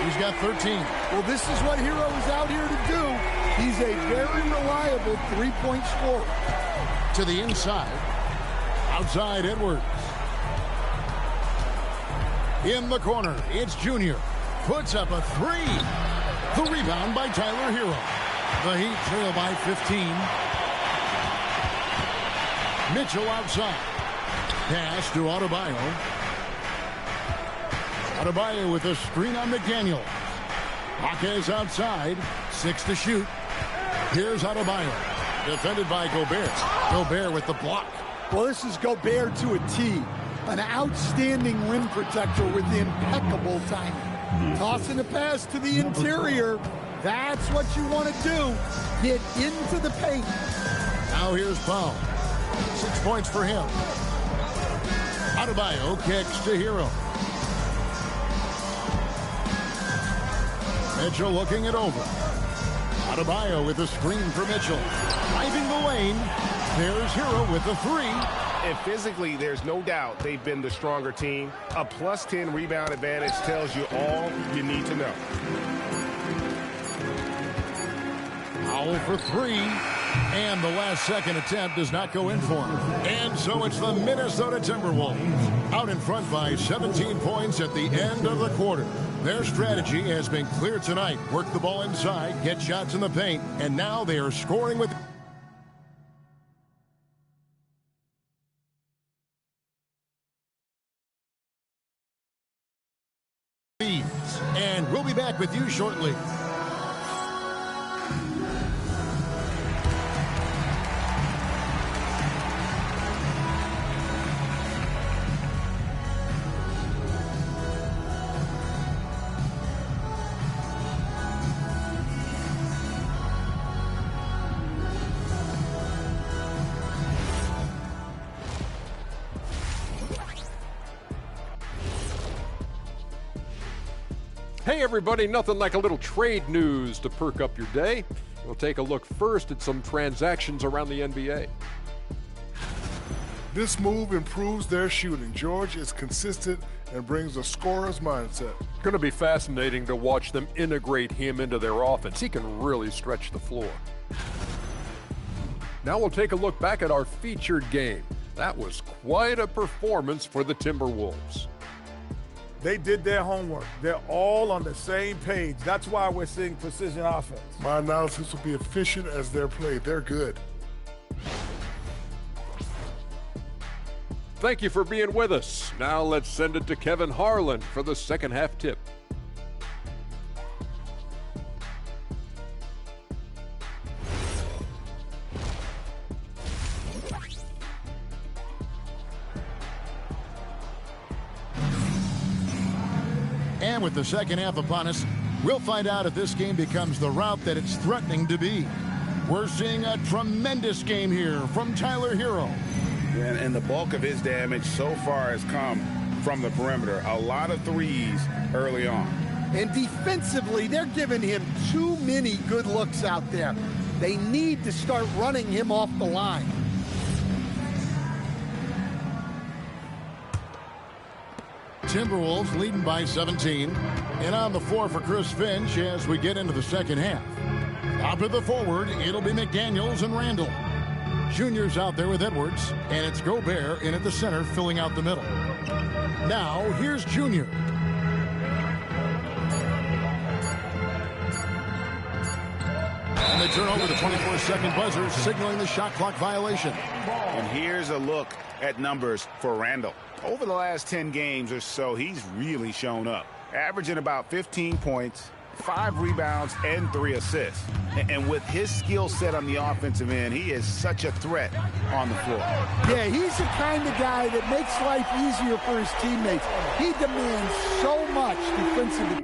He's got 13. Well, this is what Hero is out here to do. He's a very reliable three-point scorer. To the inside. Outside Edwards. In the corner, it's Junior. Puts up a 3. The rebound by Tyler Hero. The Heat trail by 15. Mitchell outside. Pass to Adebayo. Adebayo with a screen on McDaniel. Jaquez outside. 6 to shoot. Here's Adebayo. Defended by Gobert. Gobert with the block. Well, this is Gobert to a T. An outstanding rim protector with impeccable timing. Tossing the pass to the interior. That's what you want to do. Get into the paint. Now here's Powell. 6 points for him. Adebayo kicks to Hero. Mitchell looking it over. Adebayo with a screen for Mitchell. Driving the lane. There's Hero with the 3. And physically, there's no doubt they've been the stronger team. A plus 10 rebound advantage tells you all you need to know. Powell for 3. And the last second attempt does not go in for him. And so it's the Minnesota Timberwolves out in front by 17 points at the end of the quarter. Their strategy has been clear tonight. Work the ball inside, get shots in the paint, and now they are scoring with... And we'll be back with you shortly. Hey everybody, nothing like a little trade news to perk up your day. We'll take a look first at some transactions around the NBA. This move improves their shooting. George is consistent and brings a scorer's mindset. Going to be fascinating to watch them integrate him into their offense. He can really stretch the floor. Now we'll take a look back at our featured game. That was quite a performance for the Timberwolves. They did their homework. They're all on the same page. That's why we're seeing precision offense. My analysis will be efficient as their play. They're good. Thank you for being with us. Now let's send it to Kevin Harlan for the second half tip. And with the second half upon us, we'll find out if this game becomes the route that it's threatening to be. We're seeing a tremendous game here from Tyler Hero. And the bulk of his damage so far has come from the perimeter. A lot of threes early on. And defensively, they're giving him too many good looks out there. They need to start running him off the line. Timberwolves leading by 17. And on the floor for Chris Finch as we get into the second half. Up at the forward, it'll be McDaniels and Randall. Junior's out there with Edwards, and it's Gobert in at the center filling out the middle. Now, here's Junior. And they turn over the 24-second buzzer, signaling the shot clock violation. And here's a look at numbers for Randall. Over the last 10 games or so, he's really shown up, averaging about 15 points, 5 rebounds, and 3 assists. And with his skill set on the offensive end, he is such a threat on the floor. Yeah, he's the kind of guy that makes life easier for his teammates. He demands so much defensively.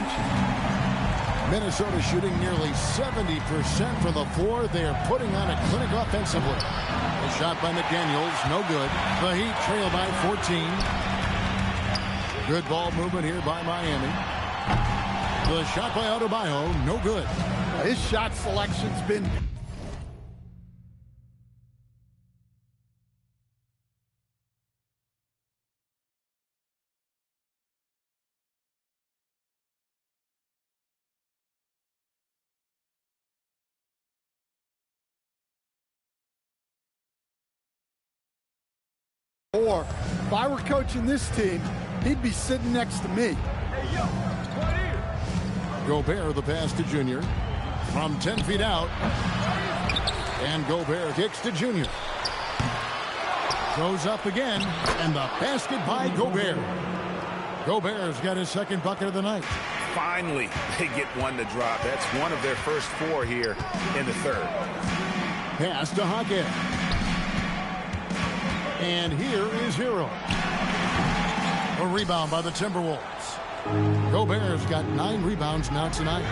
attention. Minnesota shooting nearly 70% from the floor. They are putting on a clinic offensively. A shot by McDaniels, no good. The Heat trail by 14. Good ball movement here by Miami. The shot by Adebayo, no good. His shot selection's been... Or if I were coaching this team, he'd be sitting next to me. Hey, yo, right here. Gobert, the pass to Junior. From 10 feet out. And Gobert kicks to Junior. Goes up again. And the basket by Gobert. Gobert's got his second bucket of the night. Finally, they get one to drop. That's one of their first 4 here in the third. Pass to Hackett. And here is Hero. A rebound by the Timberwolves. Gobert's got 9 rebounds now tonight.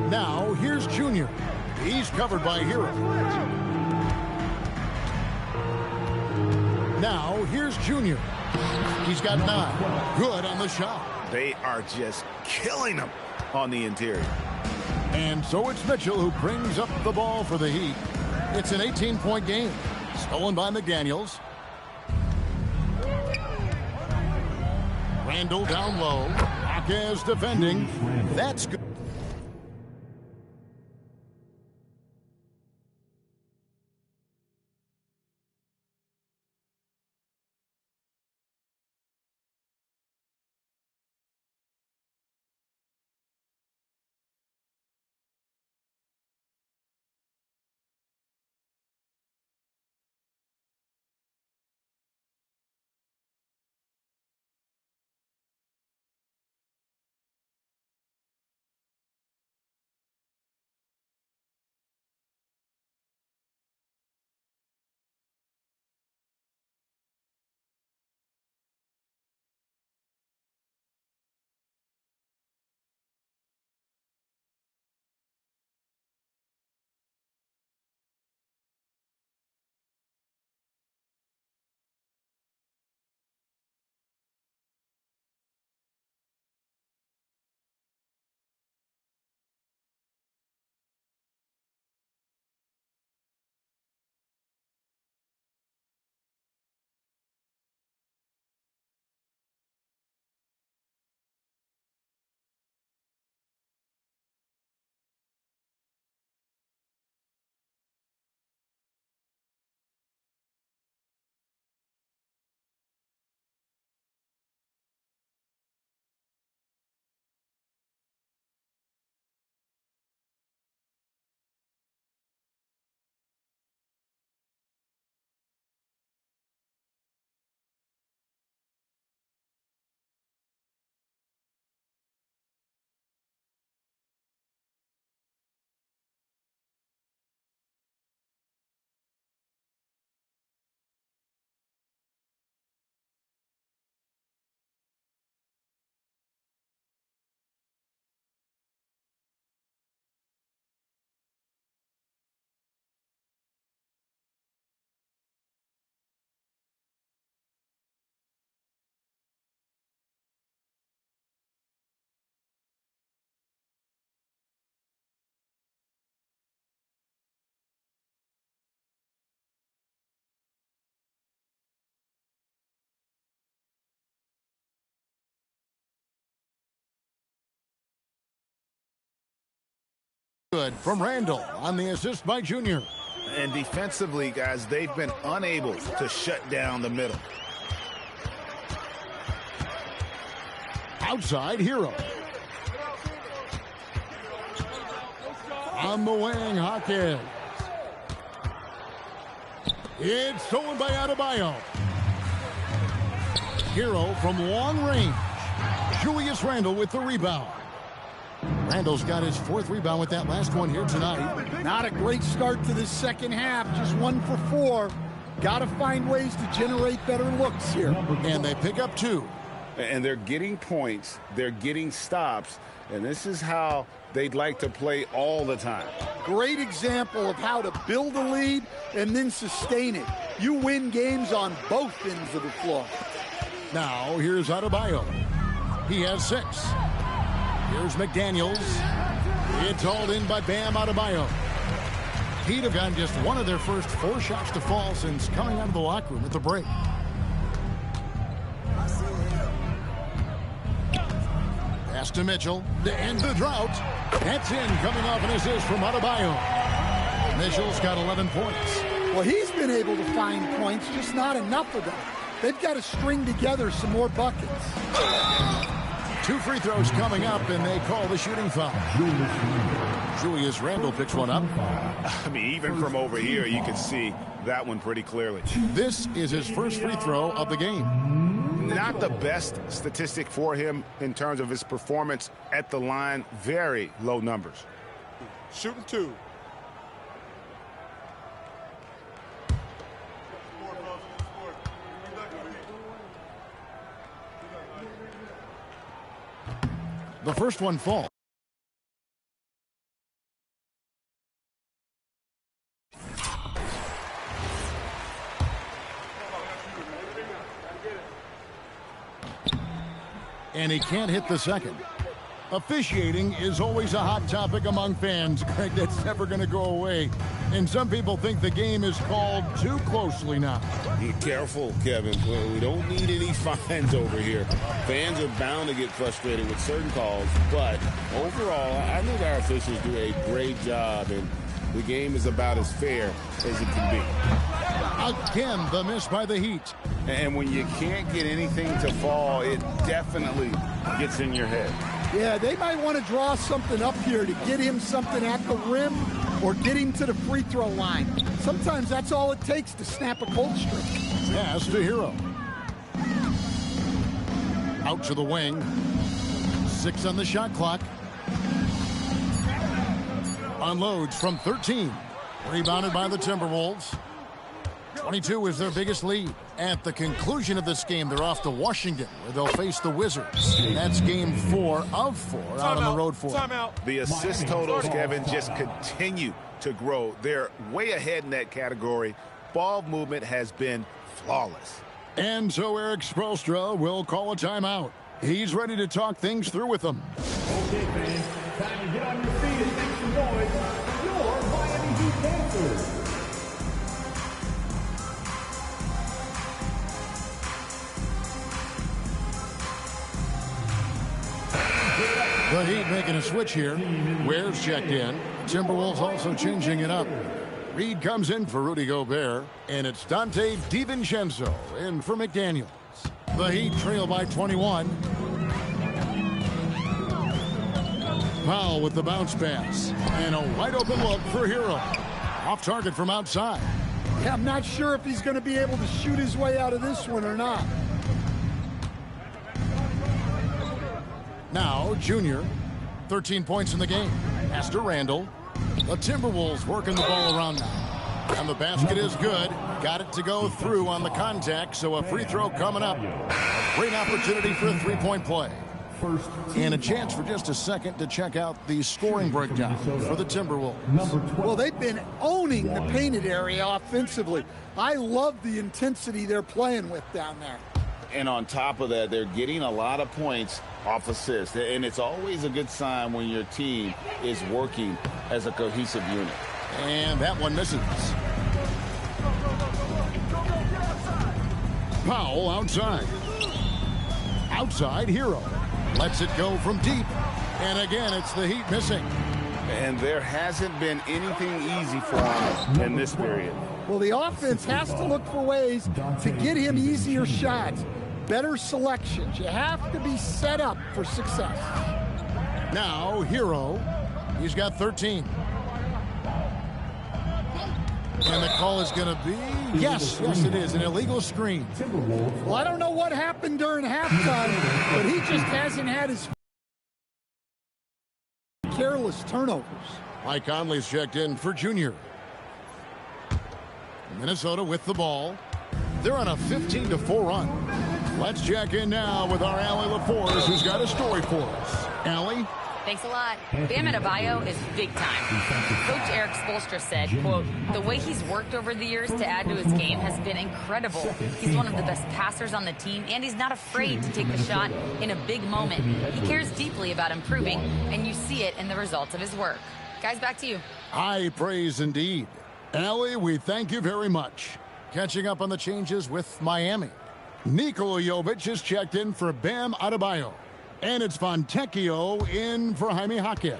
Now here's Junior. He's covered by Hero. Now here's Junior. He's got 9. Good on the shot. They are just killing them on the interior. And so it's Mitchell who brings up the ball for the Heat. It's an 18-point game. Stolen by McDaniels. Randall down low. Marquez defending. That's good. Good from Randall on the assist by Junior. And defensively, guys, they've been unable to shut down the middle. Outside Hero. On the wing, Hawkins. It's stolen by Adebayo. Hero from long range. Julius Randle with the rebound. Randall's got his 4th rebound with that last one here tonight. Not a great start to the second half, just 1 for 4. Got to find ways to generate better looks here. And they pick up 2. And they're getting points, they're getting stops, and this is how they'd like to play all the time. Great example of how to build a lead and then sustain it. You win games on both ends of the floor. Now, here's Adebayo. He has 6. Here's McDaniels. It's hauled in by Bam Adebayo. He'd have gotten just one of their first 4 shots to fall since coming out of the locker room at the break. Pass to Mitchell to end the drought. That's in, coming off an assist from Adebayo. Mitchell's got 11 points. Well, he's been able to find points, just not enough of them. They've got to string together some more buckets. 2 free throws coming up, and they call the shooting foul. Julius Randle picks one up. I mean, even from over here, you can see that one pretty clearly. This is his first free throw of the game. Not the best statistic for him in terms of his performance at the line. Very low numbers. Shooting 2. The first one falls. And he can't hit the second. Officiating is always a hot topic among fans, Greg. That's never going to go away. And some people think the game is called too closely now. Be careful, Kevin. We don't need any fines over here. Fans are bound to get frustrated with certain calls, but overall, I think our officials do a great job, and the game is about as fair as it can be. Again, the miss by the Heat. And when you can't get anything to fall, it definitely gets in your head. Yeah, they might want to draw something up here to get him something at the rim or get him to the free throw line. Sometimes that's all it takes to snap a cold streak. Pass to Hero. Out to the wing. 6 on the shot clock. Unloads from 13. Rebounded by the Timberwolves. 22 is their biggest lead. At the conclusion of this game, they're off to Washington, where they'll face the Wizards. That's game 4 of 4 out on the road for them. The assist totals, Kevin, just continue to grow. They're way ahead in that category. Ball movement has been flawless. And so Eric Spoelstra will call a timeout. He's ready to talk things through with them. Okay, fans, time to get on your feet and make some noise for your Miami Heat Panthers. The Heat making a switch here. Ware's checked in. Timberwolves also changing it up. Reed comes in for Rudy Gobert, and it's Dante DiVincenzo in for McDaniels. The Heat trail by 21. Powell with the bounce pass, and a wide open look for Hero. Off target from outside. Yeah, I'm not sure if he's going to be able to shoot his way out of this one or not. Now, Junior, 13 points in the game. Pass to Randle. The Timberwolves working the ball around now. And the basket is good. Got it to go through on the contact, so a free throw coming up. A great opportunity for a three-point play. And a chance for just a second to check out the scoring breakdown for the Timberwolves. Well, they've been owning the painted area offensively. I love the intensity they're playing with down there. And on top of that, they're getting a lot of points off assists. And it's always a good sign when your team is working as a cohesive unit. And that one misses. Powell outside. Outside, Hero. Lets it go from deep. And again, it's the Heat missing. And there hasn't been anything easy for him in this period. Well, the offense has to look for ways to get him easier shots. Better selections. You have to be set up for success. Now, Hero. He's got 13. And the call is going to be, yes, it is, an illegal screen. Well, I don't know what happened during halftime, but he just hasn't had his careless turnovers. Mike Conley's checked in for Junior. Minnesota with the ball. They're on a 15-4 run. Let's check in now with our Allie LaForce, who's got a story for us. Allie? Thanks a lot. Bam Adebayo is big time. Coach Eric Spoelstra said, quote, the way he's worked over the years to add to his game has been incredible. He's one of the best passers on the team, and he's not afraid to take the shot in a big moment. He cares deeply about improving, and you see it in the results of his work. Guys, back to you. High praise indeed. Allie, we thank you very much. Catching up on the changes with Miami. Nikola Jovic has checked in for Bam Adebayo. And it's Fontecchio in for Jaime Jaquez.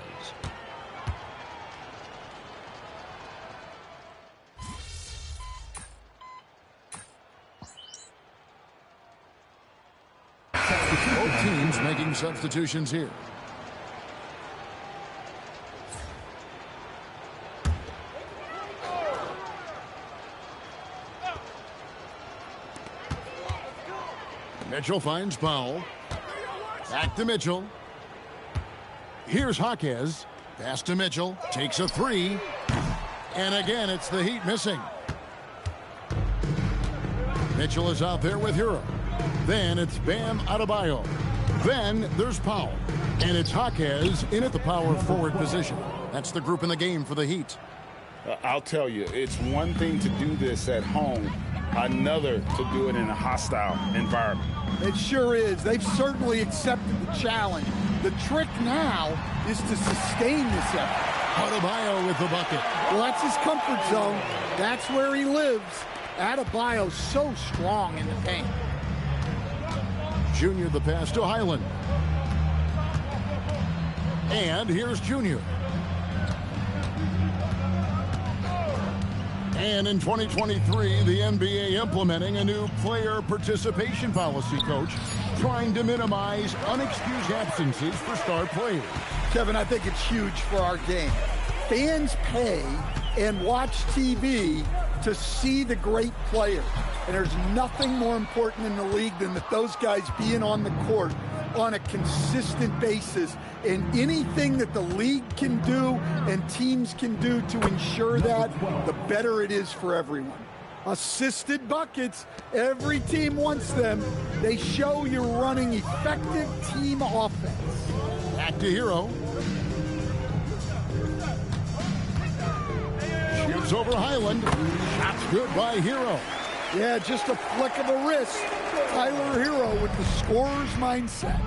Both teams making substitutions here. Mitchell finds Powell. Back to Mitchell. Here's Jaquez. Pass to Mitchell. Takes a three. And again, it's the Heat missing. Mitchell is out there with Hero. Then it's Bam Adebayo. Then there's Powell. And it's Jaquez in at the power forward position. That's the group in the game for the Heat. I'll tell you, it's one thing to do this at home, another to do it in a hostile environment. It sure is. They've certainly accepted the challenge. The trick now is to sustain this effort. Adebayo with the bucket. Well, that's his comfort zone. That's where he lives. Adebayo's so strong in the paint. Junior the pass to Highland. And here's Junior. And in 2023, the NBA implementing a new player participation policy, Coach, trying to minimize unexcused absences for star players. Kevin, I think it's huge for our game. Fans pay and watch TV to see the great players. And there's nothing more important in the league than that those guys being on the court on a consistent basis. And anything that the league can do and teams can do to ensure that, the better it is for everyone. Assisted buckets, every team wants them. They show you're running effective team offense. Back to Hero. Shoots over Highland. Shot's good by Hero. Yeah, just a flick of a wrist. Tyler Hero with the scorer's mindset.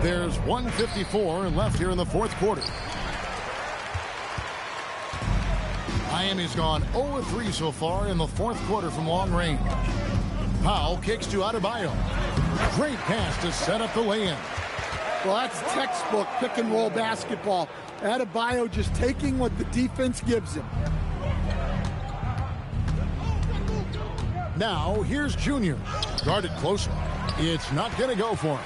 There's 1:54 left here in the fourth quarter. Miami's gone 0-3 so far in the fourth quarter from long range. Powell kicks to Adebayo. Great pass to set up the lay-in. Well, that's textbook pick and roll basketball. Adebayo just taking what the defense gives him. Now, here's Junior. Guarded closer. It's not going to go for him.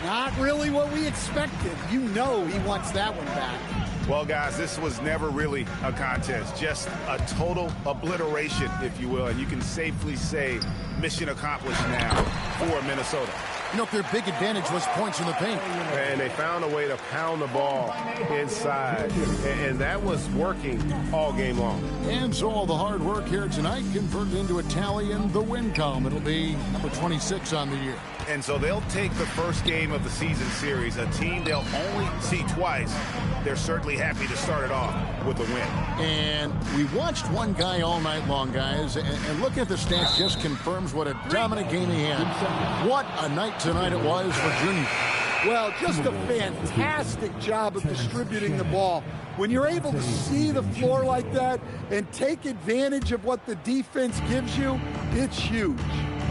Not really what we expected. You know he wants that one back. Well, guys, this was never really a contest. Just a total obliteration, if you will. And you can safely say mission accomplished now for Minnesota. You know, their big advantage was points in the paint. And they found a way to pound the ball inside. And that was working all game long. And so all the hard work here tonight converted into a tally in the win column. It'll be number 26 on the year. And so they'll take the first game of the season series, a team they'll only see twice. They're certainly happy to start it off with a win. And we watched one guy all night long, guys, and looking at the stats just confirms what a dominant game he had. What a night tonight it was for Junior. Well, just a fantastic job of distributing the ball. When you're able to see the floor like that and take advantage of what the defense gives you, it's huge.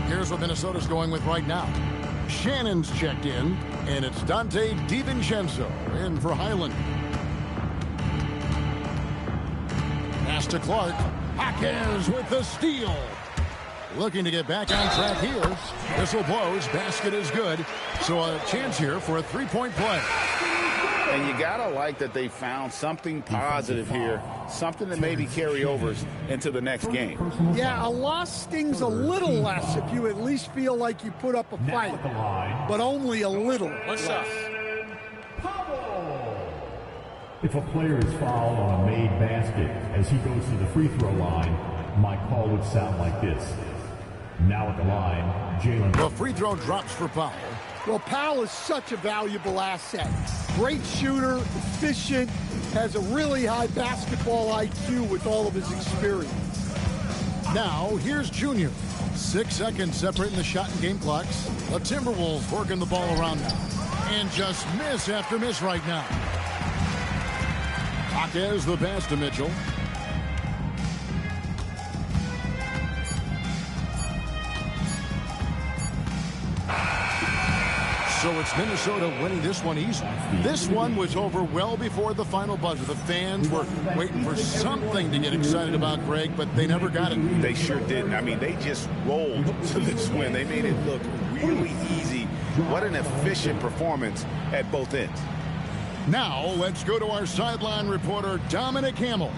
Here's what Minnesota's going with right now. Shannon's checked in, and it's Dante DiVincenzo in for Highland. Pass to Clark. Jaquez with the steal. Looking to get back on track here. Whistle blows. Basket is good. So a chance here for a three-point play. And you got to like that they found something positive here, something that maybe carry overs into the next game. Yeah, a loss stings a little less if you at least feel like you put up a fight, but only a little. What's up? If a player is fouled on a made basket as he goes to the free throw line, my call would sound like this. Now at the line, Jalen. The free throw drops for Powell. Well, Powell is such a valuable asset. Great shooter, efficient, has a really high basketball IQ with all of his experience. Now, here's Junior. 6 seconds separating the shot and game clocks. The Timberwolves working the ball around now. And just miss after miss right now. Jaquez the pass to Mitchell. So it's Minnesota winning this one easily. This one was over well before the final buzzer. The fans were waiting for something to get excited about, Greg, but they never got it. They sure didn't. I mean, they just rolled to this win. They made it look really easy. What an efficient performance at both ends. Now, let's go to our sideline reporter, Dominic Hamill.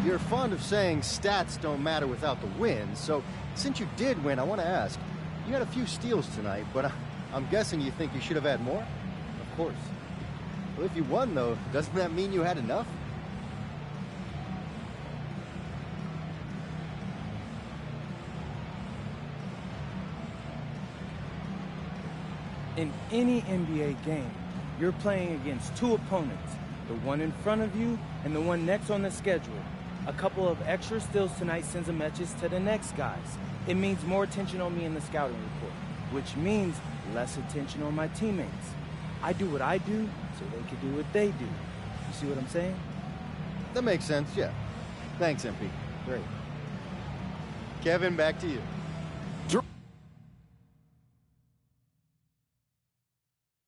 You're fond of saying stats don't matter without the win, so since you did win, I want to ask, you had a few steals tonight, but I'm guessing you think you should have had more? Of course. Well, if you won, though, doesn't that mean you had enough? In any NBA game, you're playing against two opponents, the one in front of you and the one next on the schedule. A couple of extra steals tonight sends a message to the next guys. It means more attention on me in the scouting report, which means less attention on my teammates. I do what I do so they can do what they do. You see what I'm saying? That makes sense, yeah. Thanks, MP. Great. Kevin, back to you.